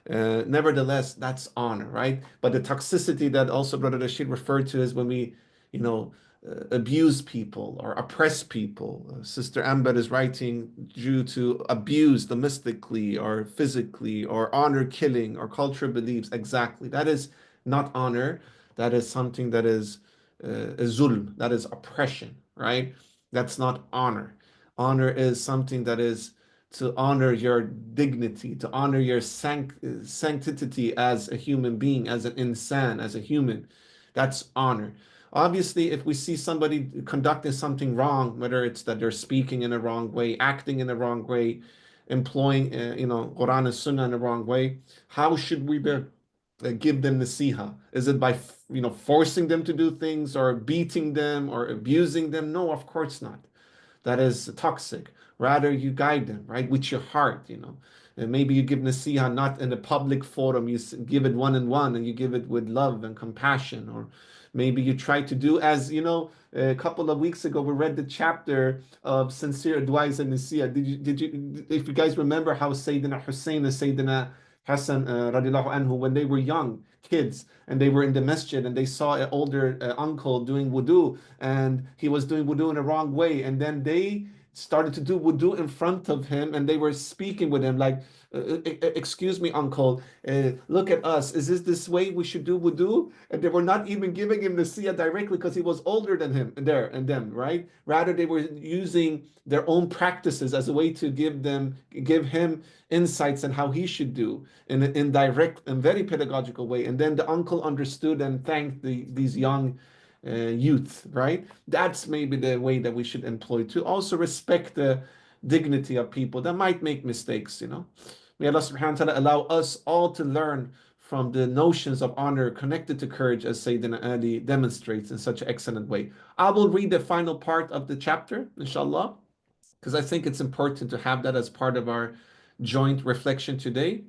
Nevertheless, that's honor, right? But the toxicity that also Brother Rashid referred to is when we, you know, abuse people or oppress people. Sister Amber is writing due to abuse domestically or physically or honor killing or cultural beliefs. Exactly. That is not honor. That is something that is zulm, that is oppression, right? That's not honor. Honor is something that is to honor your dignity, to honor your sanctity as a human being, as an insan, as a human. That's honor. Obviously, if we see somebody conducting something wrong, whether it's that they're speaking in a wrong way, acting in a wrong way, employing, Qur'an and Sunnah in the wrong way, how should we give them nasiha? Is it by, forcing them to do things or beating them or abusing them? No, of course not. That is toxic. Rather, you guide them, right, with your heart. And maybe you give nasiha not in a public forum. You give it one-on-one, and you give it with love and compassion. Or maybe you try to do as, a couple of weeks ago, we read the chapter of sincere advice and nasiha. If you guys remember how Sayyidina Hussein and Sayyidina Hassan, radiallahu anhu, when they were young kids and they were in the masjid and they saw an older uncle doing wudu, and he was doing wudu in the wrong way, and then they started to do wudu in front of him, and they were speaking with him like, excuse me, uncle, look at us. Is this way we should do wudu? And they were not even giving him the nasiha directly because he was older than him and them, right? Rather, they were using their own practices as a way to give him insights on how he should do in an indirect and very pedagogical way. And then the uncle understood and thanked these young youth, right? That's maybe the way that we should employ to also respect the dignity of people that might make mistakes. May Allah subhanahu wa ta'ala allow us all to learn from the notions of honor connected to courage, as Sayyidina Ali demonstrates in such an excellent way. I will read the final part of the chapter, inshallah, because I think it's important to have that as part of our joint reflection today.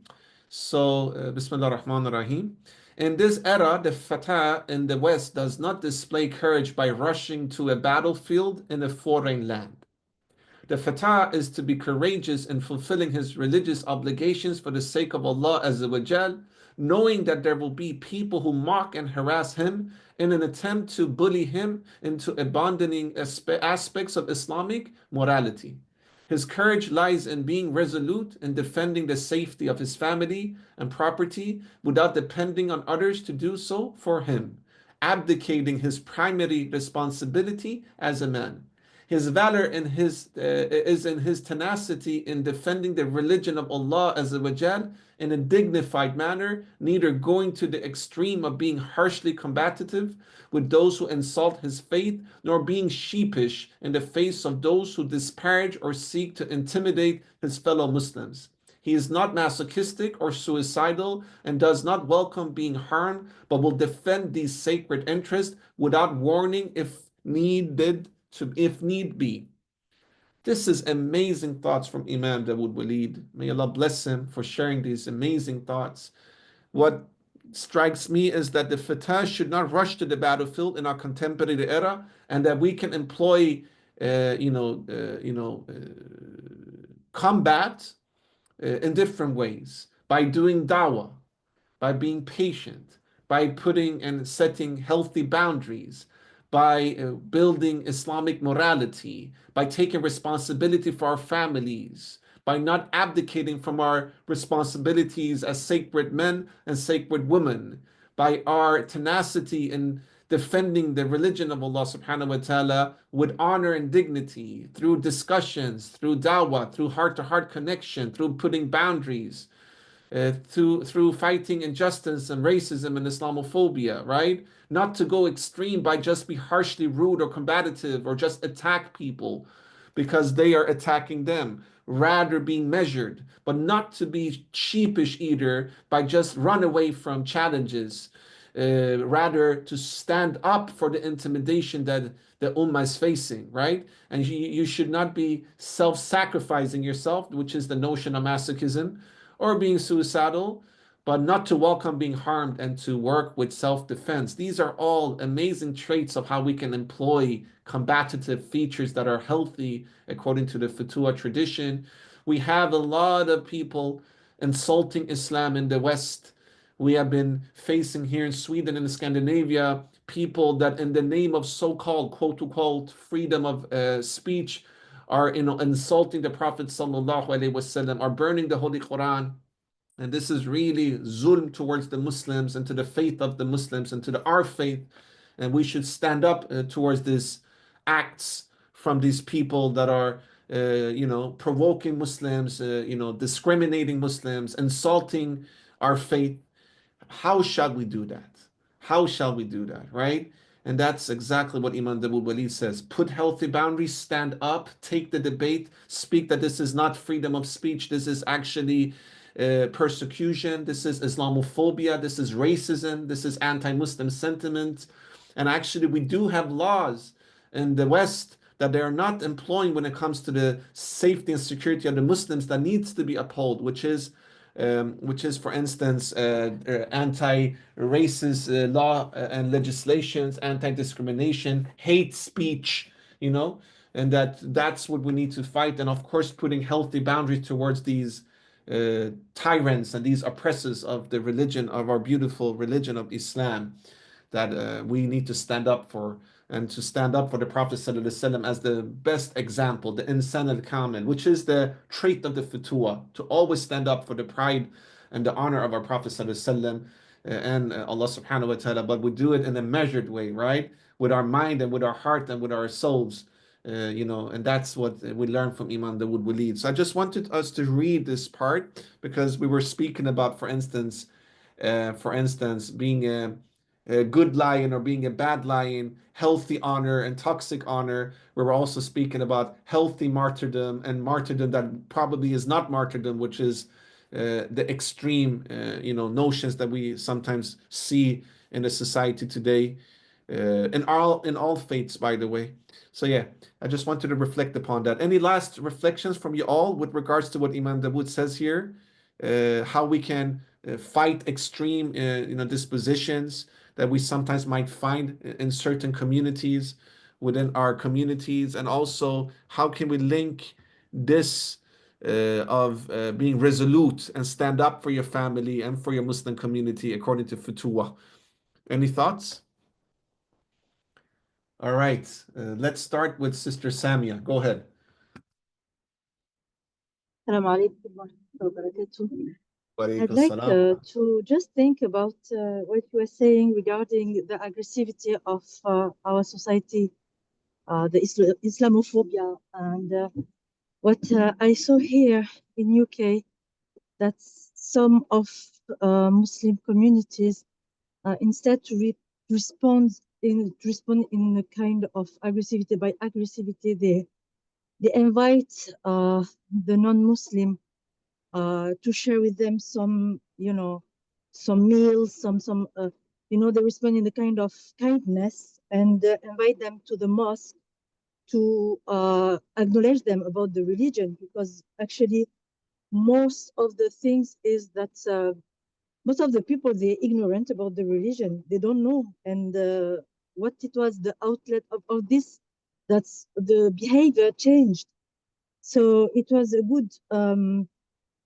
So, Bismillah ar-Rahman ar-Rahim. In this era, the Fatah in the West does not display courage by rushing to a battlefield in a foreign land. The Fatah is to be courageous in fulfilling his religious obligations for the sake of Allah Azza wa Jal, knowing that there will be people who mock and harass him in an attempt to bully him into abandoning aspects of Islamic morality. His courage lies in being resolute in defending the safety of his family and property without depending on others to do so for him, abdicating his primary responsibility as a man. His valor is in his tenacity in defending the religion of Allah Azza wa Jal in a dignified manner, neither going to the extreme of being harshly combative with those who insult his faith, nor being sheepish in the face of those who disparage or seek to intimidate his fellow Muslims. He is not masochistic or suicidal and does not welcome being harmed, but will defend these sacred interests without warning if need be. This is amazing thoughts from Imam Dawud Walid. May Allah bless him for sharing these amazing thoughts. What strikes me is that the Fatah should not rush to the battlefield in our contemporary era, and that we can employ, combat in different ways by doing dawah, by being patient, by putting and setting healthy boundaries, by building Islamic morality, by taking responsibility for our families, by not abdicating from our responsibilities as sacred men and sacred women, by our tenacity in defending the religion of Allah subhanahu wa ta'ala with honor and dignity, through discussions, through dawah, through heart-to-heart connection, through putting boundaries, through fighting injustice and racism and Islamophobia, right? Not to go extreme by just be harshly rude or combative or just attack people because they are attacking them. Rather being measured, but not to be sheepish either by just run away from challenges. Rather to stand up for the intimidation that the ummah is facing, right? And you should not be self-sacrificing yourself, which is the notion of masochism, or being suicidal, but not to welcome being harmed and to work with self-defense. These are all amazing traits of how we can employ combative features that are healthy according to the Futuwwah tradition. We have a lot of people insulting Islam in the West. We have been facing here in Sweden and Scandinavia people that in the name of so-called quote unquote freedom of speech are insulting the Prophet sallallahu alaihi wasallam, are burning the Holy Quran. And this is really zulm towards the Muslims and to the faith of the Muslims and to our faith. And we should stand up towards these acts from these people that are, provoking Muslims, discriminating Muslims, insulting our faith. How shall we do that? How shall we do that, right? And that's exactly what Imam Dawud Walid says. Put healthy boundaries, stand up, take the debate, speak that this is not freedom of speech. This is actually persecution. This is Islamophobia. This is racism. This is anti-Muslim sentiment. And actually, we do have laws in the West that they are not employing when it comes to the safety and security of the Muslims that needs to be upheld, which is, for instance, anti-racist law and legislations, anti-discrimination, hate speech, and that's what we need to fight. And of course, putting healthy boundaries towards these tyrants and these oppressors of the religion, of our beautiful religion of Islam, that we need to stand up for, and to stand up for the Prophet ﷺ as the best example, the insan al-kamil, which is the trait of the Futuwwah, to always stand up for the pride and the honor of our Prophet ﷺ and Allah subhanahu wa ta'ala, but we do it in a measured way, right? With our mind and with our heart and with our souls. And that's what we learn from Imam Dawud Walid. So I just wanted us to read this part because we were speaking about, for instance, being a good lion or being a bad lion, healthy honor and toxic honor. We were also speaking about healthy martyrdom and martyrdom that probably is not martyrdom, which is the extreme, notions that we sometimes see in the society today, in all faiths, by the way. So yeah, I just wanted to reflect upon that. Any last reflections from you all with regards to what Imam Dawud says here? How we can fight extreme, dispositions that we sometimes might find in certain communities, within our communities, and also how can we link this of being resolute and stand up for your family and for your Muslim community according to Futuwwah. Any thoughts? All right, let's start with Sister Samia. Go ahead. Assalamu alaikum wa rahmatullahi wa barakatuh. I'd Walaikum like salam. to just think about what you were saying regarding the aggressivity of our society, the Islamophobia, and what I saw here in UK, that some of Muslim communities, instead to respond in a kind of aggressivity, by aggressivity, they invite the non-Muslim to share with them some meals, they respond in the kind of kindness and invite them to the mosque to acknowledge them about the religion, because actually most of the things is that most of the people, they're ignorant about the religion. They don't know. And what it was the outlet of this, that's the behavior changed. So it was a good,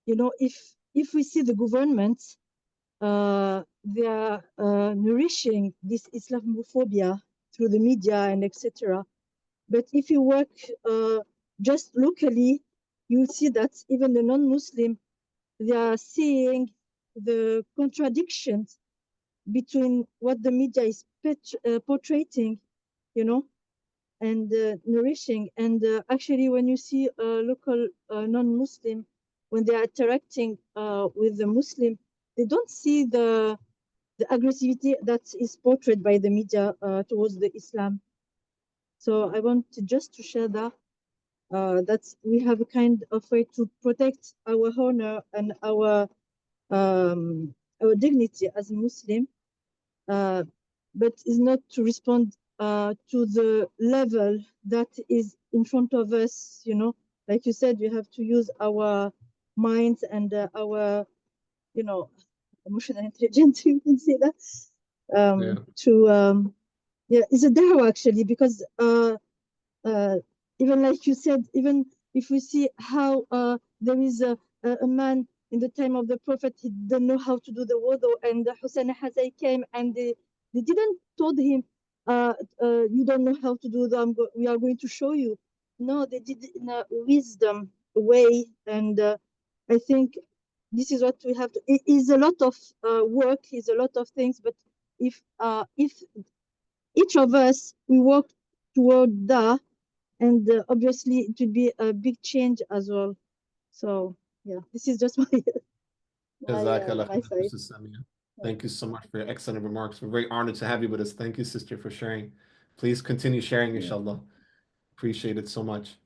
if we see the government, they are nourishing this Islamophobia through the media and etc. But if you work just locally, you see that even the non-Muslim, they are seeing the contradictions between what the media is portraying, and nourishing. And actually, when you see a local non-Muslim, when they are interacting with the Muslim, they don't see the aggressivity that is portrayed by the media towards the Islam. So I want just to share that we have a kind of way to protect our honor and our dignity as a Muslim, but is not to respond to the level that is in front of us. Like you said, we have to use our minds and our, emotional intelligence, you can say that. Yeah. It's a dawah actually, because even like you said, even if we see how there is a man in the time of the Prophet, he didn't know how to do the wudu, and Hussein and Hassan came and they didn't told him, you don't know how to do them, we are going to show you. No, they did it in a wisdom way, and I think this is what we have to. It is a lot of work, is a lot of things, but if each of us we work toward that, and obviously it will be a big change as well. So yeah, this is just Jazakallah my khair, side. Sister Samia. Thank you so much for your excellent remarks. We're very honored to have you with us. Thank you, sister, for sharing. Please continue sharing, inshallah. Appreciate it so much.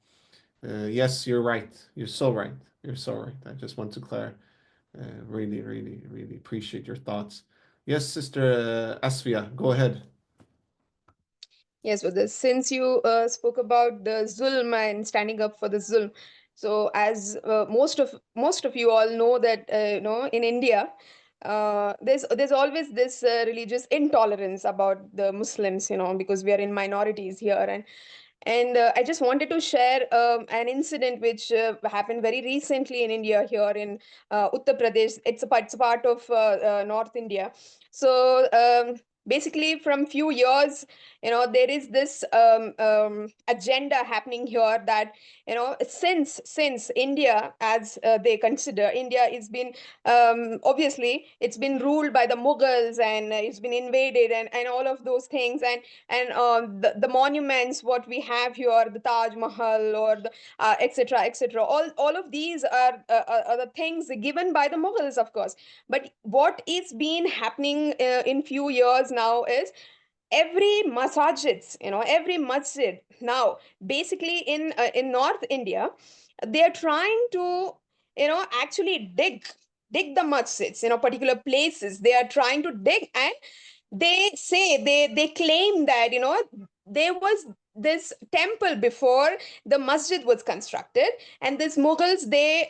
Yes, you're right. You're so right. You're so right. I just want to clarify. Really, really, really appreciate your thoughts. Yes, Sister Asfia, go ahead. Yes, but since you spoke about the zulm and standing up for the zulm, so as most of you all know that in India, there's always this religious intolerance about the Muslims, because we are in minorities here, and I just wanted to share an incident which happened very recently in India here in Uttar Pradesh. It's a part of North India. So basically, from few years, there is this agenda happening here that since India, as they consider, India is been obviously it's been ruled by the Mughals, and it's been invaded, and all of those things, and the monuments what we have here, the Taj Mahal or the etc etc, all of these are the things given by the Mughals, of course. But what is been happening in few years now is every masajids, every masjid now, basically in North India, they are trying to actually dig the masjids, particular places they are trying to dig, and they say, they claim that there was this temple before the masjid was constructed, and these Mughals, they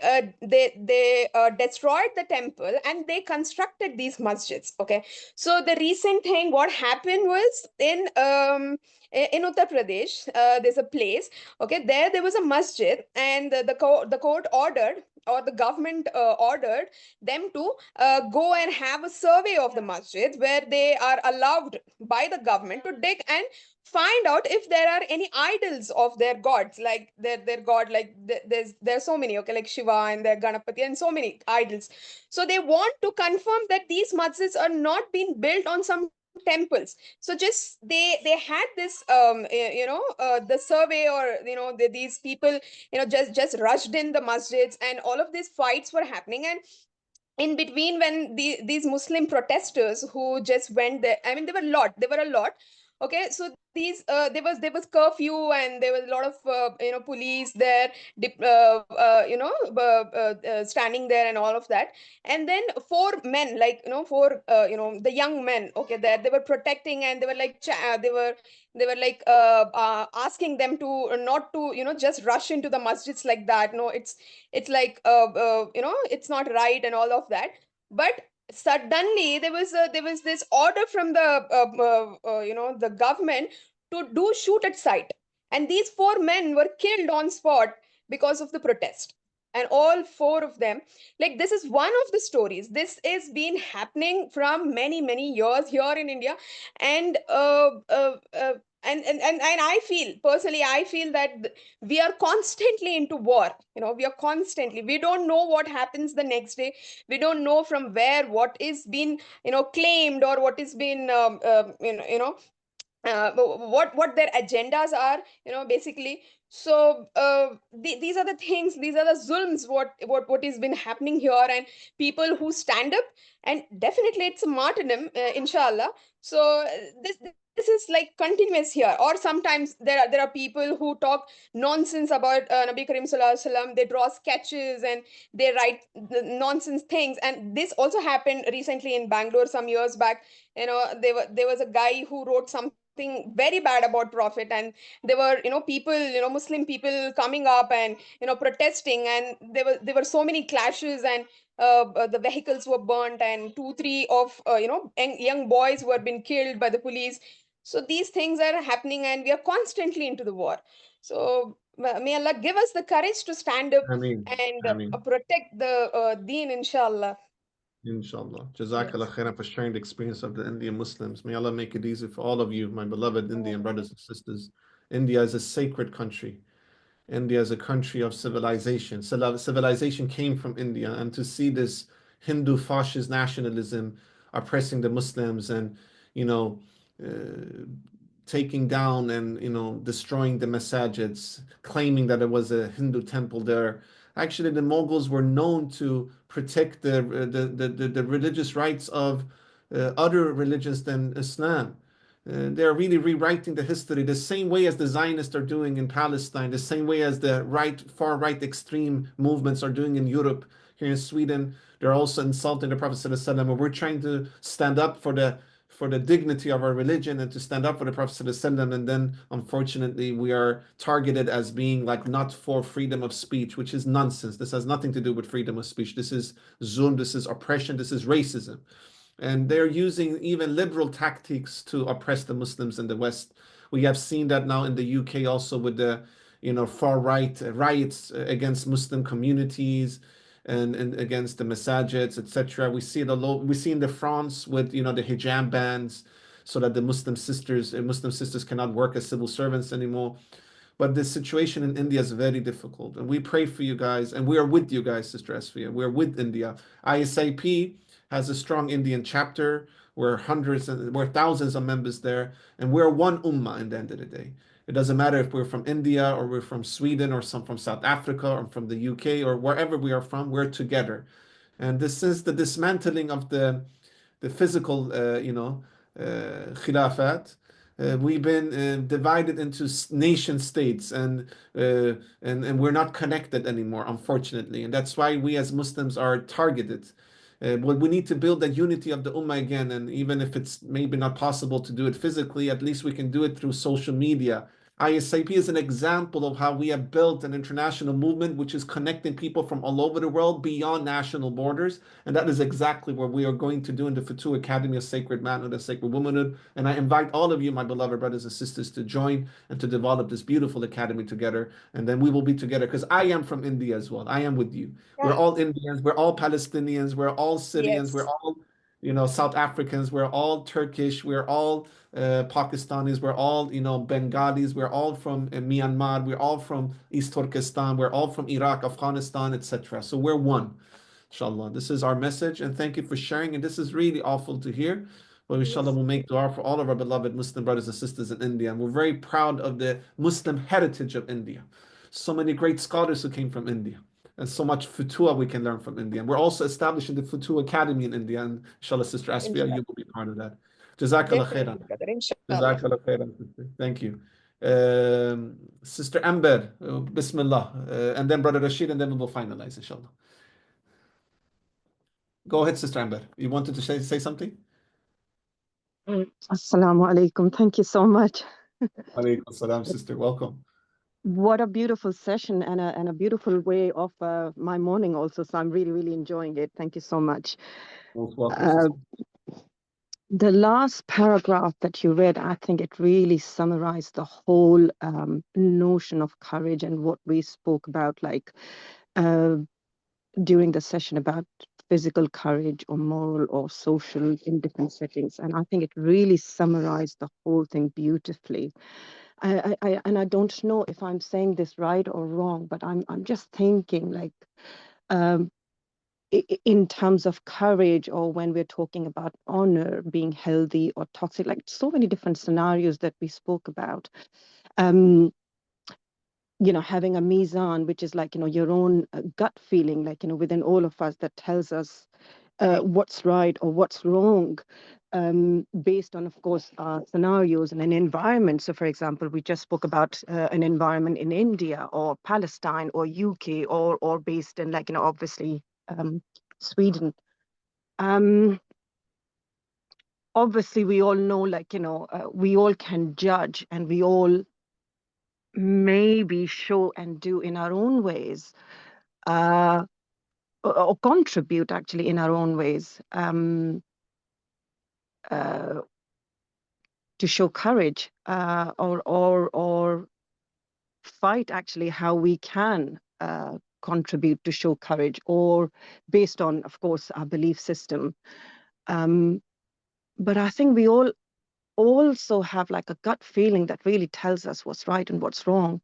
destroyed the temple and they constructed these masjids. Okay, so the recent thing what happened was in Uttar Pradesh, there's a place. Okay, there was a masjid, and the court ordered, or the government ordered them to go and have a survey of the masjid, where they are allowed by the government to dig and find out if there are any idols of their gods, like their god, like there's so many, okay, like Shiva and their Ganapati and so many idols. So they want to confirm that these masjids are not being built on some temples. So just they had this the survey, or these people just rushed in the masjids, and all of these fights were happening. And in between, when these Muslim protesters who just went there, I mean, there were a lot. Okay, so these there was curfew, and there was a lot of police there, standing there and all of that. And then four men, like four the young men, okay, there they were protecting, and they were like they were like asking them to not to just rush into the masjids like that. No, it's like it's not right and all of that. But suddenly there was this order from the the government to do shoot at sight, and these four men were killed on spot because of the protest. And all four of them, like, this is one of the stories. This is been happening from many years here in India. And and I feel personally, I feel that we are constantly into war. We are constantly, we don't know what happens the next day. We don't know from where what is being claimed, or what is being what their agendas are, basically. So these are the things, these are the zulms, what has been happening here. And people who stand up, and definitely it's a martyrdom, inshallah. So this is like continuous here. Or sometimes there are people who talk nonsense about Nabi Karim Sallallahu Alaihi Wasallam. They draw sketches and they write nonsense things. And this also happened recently in Bangalore some years back. There was a guy who wrote something very bad about Prophet, and there were people, Muslim people coming up and protesting, and there were so many clashes. And the vehicles were burnt, and 2-3 of young boys were being killed by the police. So these things are happening, and we are constantly into the war. So may Allah give us the courage to stand up Ameen. and Ameen. protect the deen, inshallah. Inshallah. Yes. Jazakallah khairan for sharing the experience of the Indian Muslims. May Allah make it easy for all of you, my beloved Indian brothers and sisters. India is a sacred country. India is a country of civilization. Civilization came from India, and to see this Hindu fascist nationalism oppressing the Muslims and, you know, taking down and, destroying the masajids, claiming that it was a Hindu temple there. Actually, the Mughals were known to protect the religious rights of other religions than Islam. They're really rewriting the history the same way as the Zionists are doing in Palestine, the same way as the far right extreme movements are doing in Europe. Here in Sweden, they're also insulting the Prophet ﷺ. We're trying to stand up for the dignity of our religion and to stand up for the Prophet ﷺ. And then, unfortunately, we are targeted as being like not for freedom of speech, which is nonsense. This has nothing to do with freedom of speech. This is zulm, this is oppression, this is racism. And they're using even liberal tactics to oppress the Muslims in the West. We have seen that now in the UK also with the far right riots against Muslim communities and against the masajids, etc. We see in the France with the hijab bans, so that the Muslim sisters cannot work as civil servants anymore. But the situation in India is very difficult, and we pray for you guys, and we are with you guys, Sister Asfiya. We are with India. ISIP has a strong Indian chapter. We're thousands of members there, and we're one ummah in the end of the day. It doesn't matter if we're from India or we're from Sweden or some from South Africa or from the UK or wherever we are from, we're together. And this is the dismantling of the physical, khilafat. We've been divided into nation states, and we're not connected anymore, unfortunately. And that's why we as Muslims are targeted. But we need to build that unity of the ummah again. And even if it's maybe not possible to do it physically, at least we can do it through social media. ISIP is an example of how we have built an international movement which is connecting people from all over the world beyond national borders. And that is exactly what we are going to do in the Futuwwah Academy of Sacred Manhood and Sacred Womanhood. And I invite all of you, my beloved brothers and sisters, to join and to develop this beautiful academy together. And then we will be together, because I am from India as well. I am with you. We're all Indians. We're all Palestinians. We're all Syrians. Yes. We're all South Africans. We're all Turkish. We're all Pakistanis. We're all Bengalis. We're all from Myanmar. We're all from East Turkestan. We're all from Iraq, Afghanistan, etc. So we're one, inshallah. This is our message, and thank you for sharing. And this is really awful to hear. But inshallah, we'll make dua for all of our beloved Muslim brothers and sisters in India. And we're very proud of the Muslim heritage of India. So many great scholars who came from India. And so much futuwwah we can learn from India. And we're also establishing the Futuwwah Academy in India. And inshallah, Sister Asfiya, you will be part of that. Jazakallah khairan. Definitely, brother, inshallah. Jazakallah khairan, sister. Thank you. Sister Amber, Bismillah. And then Brother Rashid, and then we will finalize, inshallah. Go ahead, Sister Amber. You wanted to say something? Assalamu alaikum. Thank you so much. Alaikum salam, sister. Welcome. What a beautiful session and a beautiful way of my morning also. So I'm really, really enjoying it. Thank you so much. Most welcome, the last paragraph that you read, I think it really summarized the whole notion of courage and what we spoke about, like during the session about physical courage or moral or social in different settings. And I think it really summarized the whole thing beautifully. And I don't know if I'm saying this right or wrong, but I'm just thinking like in terms of courage, or when we're talking about honor being healthy or toxic, like so many different scenarios that we spoke about. Having a mizan, which is like, your own gut feeling, like, within all of us that tells us what's right or what's wrong, based on, of course, scenarios and an environment. So, for example, we just spoke about an environment in India or Palestine or UK or based in, like, obviously Sweden. Obviously, we all know, like, we all can judge and we all maybe show and do in our own ways. or contribute actually in our own ways to show courage or fight actually how we can contribute to show courage, or based on, of course, our belief system. But I think we all also have like a gut feeling that really tells us what's right and what's wrong.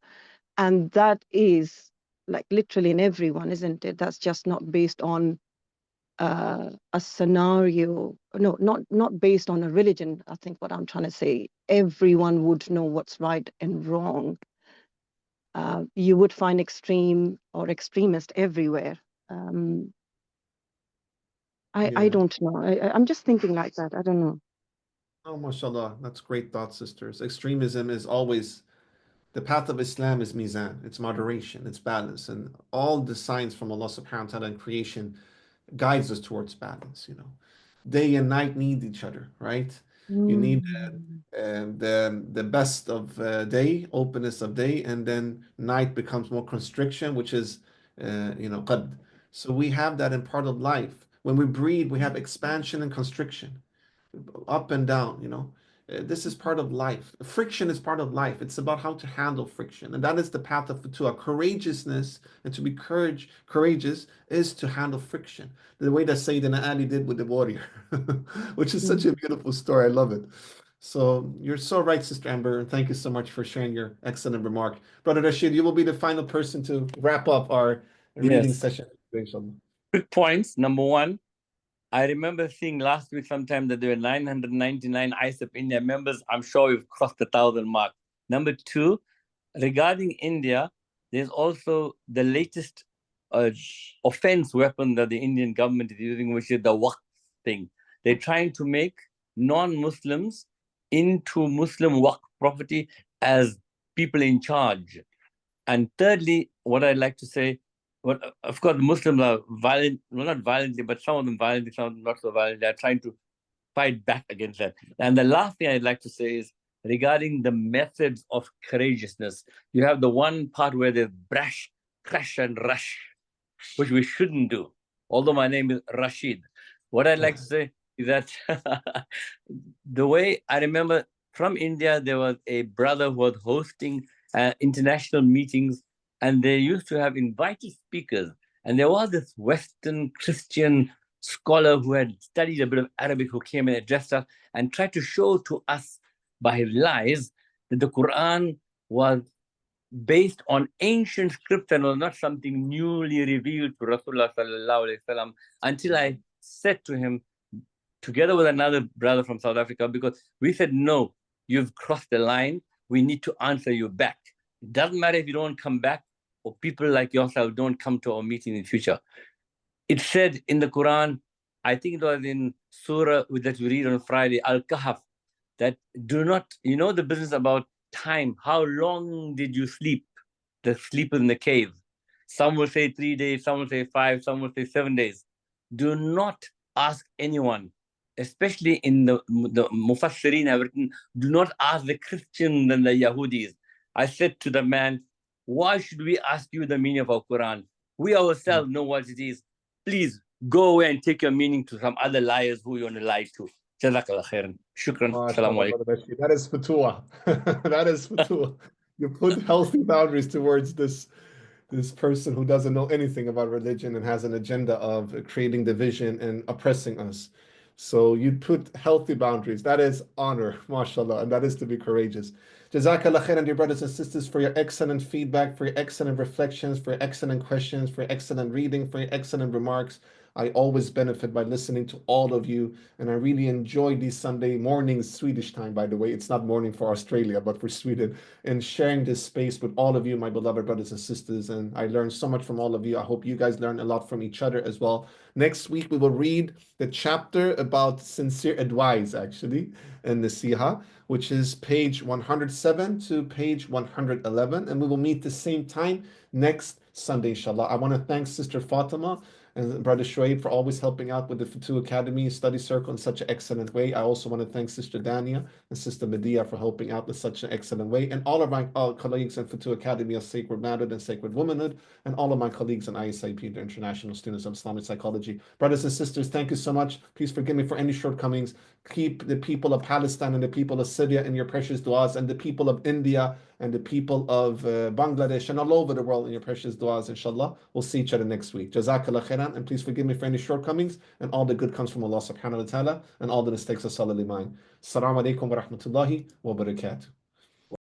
And that is like literally in everyone, isn't it? That's just not based on a scenario, no, not based on a religion. I think what I'm trying to say, everyone would know what's right and wrong. You would find extreme or extremist everywhere. I don't know. I'm just thinking like that. I don't know. Oh, mashallah, that's great thought, sisters. Extremism is always the path of Islam is mizan, it's moderation, it's balance, and all the signs from Allah subhanahu wa ta'ala in creation guides us towards balance. Day and night need each other, right? You need the best of day, openness of day, and then night becomes more constriction, which is qad. So we have that in part of life. When we breathe, we have expansion and constriction, up and down. This is part of life. Friction is part of life. It's about how to handle friction. And that is the path of Futuwwah. Courageousness, and to be courageous is to handle friction. The way that Sayyidina Ali did with the warrior, which is such a beautiful story. I love it. So you're so right, Sister Amber. And thank you so much for sharing your excellent remark. Brother Rashid, you will be the final person to wrap up our reading session. Quick points. Number one, I remember seeing last week sometime that there were 999 ISIP India members. I'm sure we've crossed the 1,000 mark. Number two, regarding India, there's also the latest offense weapon that the Indian government is using, which is the waqf thing. They're trying to make non-Muslims into Muslim waqf property as people in charge. And thirdly, what I'd like to say, well, of course, Muslims are violent, well, not violently, but some of them violently, some of them not so violent. They're trying to fight back against that. And the last thing I'd like to say is regarding the methods of courageousness. You have the one part where there's brash, crash, and rush, which we shouldn't do. Although my name is Rashid. What I'd like to say is that the way I remember from India, there was a brother who was hosting international meetings, and they used to have invited speakers. And there was this Western Christian scholar who had studied a bit of Arabic who came and addressed us and tried to show to us by his lies that the Quran was based on ancient scripts and was not something newly revealed to Rasulullah sallallahu alaihi wasallam, until I said to him, together with another brother from South Africa, because we said, no, you've crossed the line. We need to answer you back. It doesn't matter if you don't come back or people like yourself don't come to our meeting in the future. It said in the Quran, I think it was in Surah that we read on Friday, Al-Kahf, that do not, the business about time. How long did you sleep? The sleep in the cave. Some will say 3 days, some will say 5, some will say 7 days. Do not ask anyone, especially in the Mufassirin have written, do not ask the Christians and the Yahudis. I said to the man, why should we ask you the meaning of our Quran? We ourselves know what it is. Please go away and take your meaning to some other liars who you want to lie to. Jazakallah khairan. Shukran. Assalamu alaikum. That is Futuwwah. That is Futuwwah. You put healthy boundaries towards this person who doesn't know anything about religion and has an agenda of creating division and oppressing us. So you put healthy boundaries. That is honor, mashallah, and that is to be courageous. Jazakallah khairan, dear brothers and sisters, for your excellent feedback, for your excellent reflections, for your excellent questions, for your excellent reading, for your excellent remarks. I always benefit by listening to all of you, and I really enjoy these Sunday mornings, Swedish time, by the way. It's not morning for Australia, but for Sweden, and sharing this space with all of you, my beloved brothers and sisters. And I learned so much from all of you. I hope you guys learn a lot from each other as well. Next week, we will read the chapter about sincere advice, actually, in the Siha, which is page 107 to page 111. And we will meet the same time next Sunday, inshallah. I want to thank Sister Fatima and Brother Shoaib for always helping out with the Futuwwah Academy Study Circle in such an excellent way. I also want to thank Sister Dania and Sister Medea for helping out in such an excellent way, and all of my colleagues in Futuwwah Academy of Sacred Manhood and Sacred Womanhood, and all of my colleagues in ISIP, the International Students of Islamic Psychology. Brothers and sisters, thank you so much. Please forgive me for any shortcomings. Keep the people of Palestine and the people of Syria in your precious du'as, and the people of India and the people of Bangladesh and all over the world in your precious du'as, inshallah. We'll see each other next week. Jazakallah khairan, and please forgive me for any shortcomings, and all the good comes from Allah subhanahu wa ta'ala, and all the mistakes are solidly mine. Assalamu alaikum wa rahmatullahi wa barakatuh.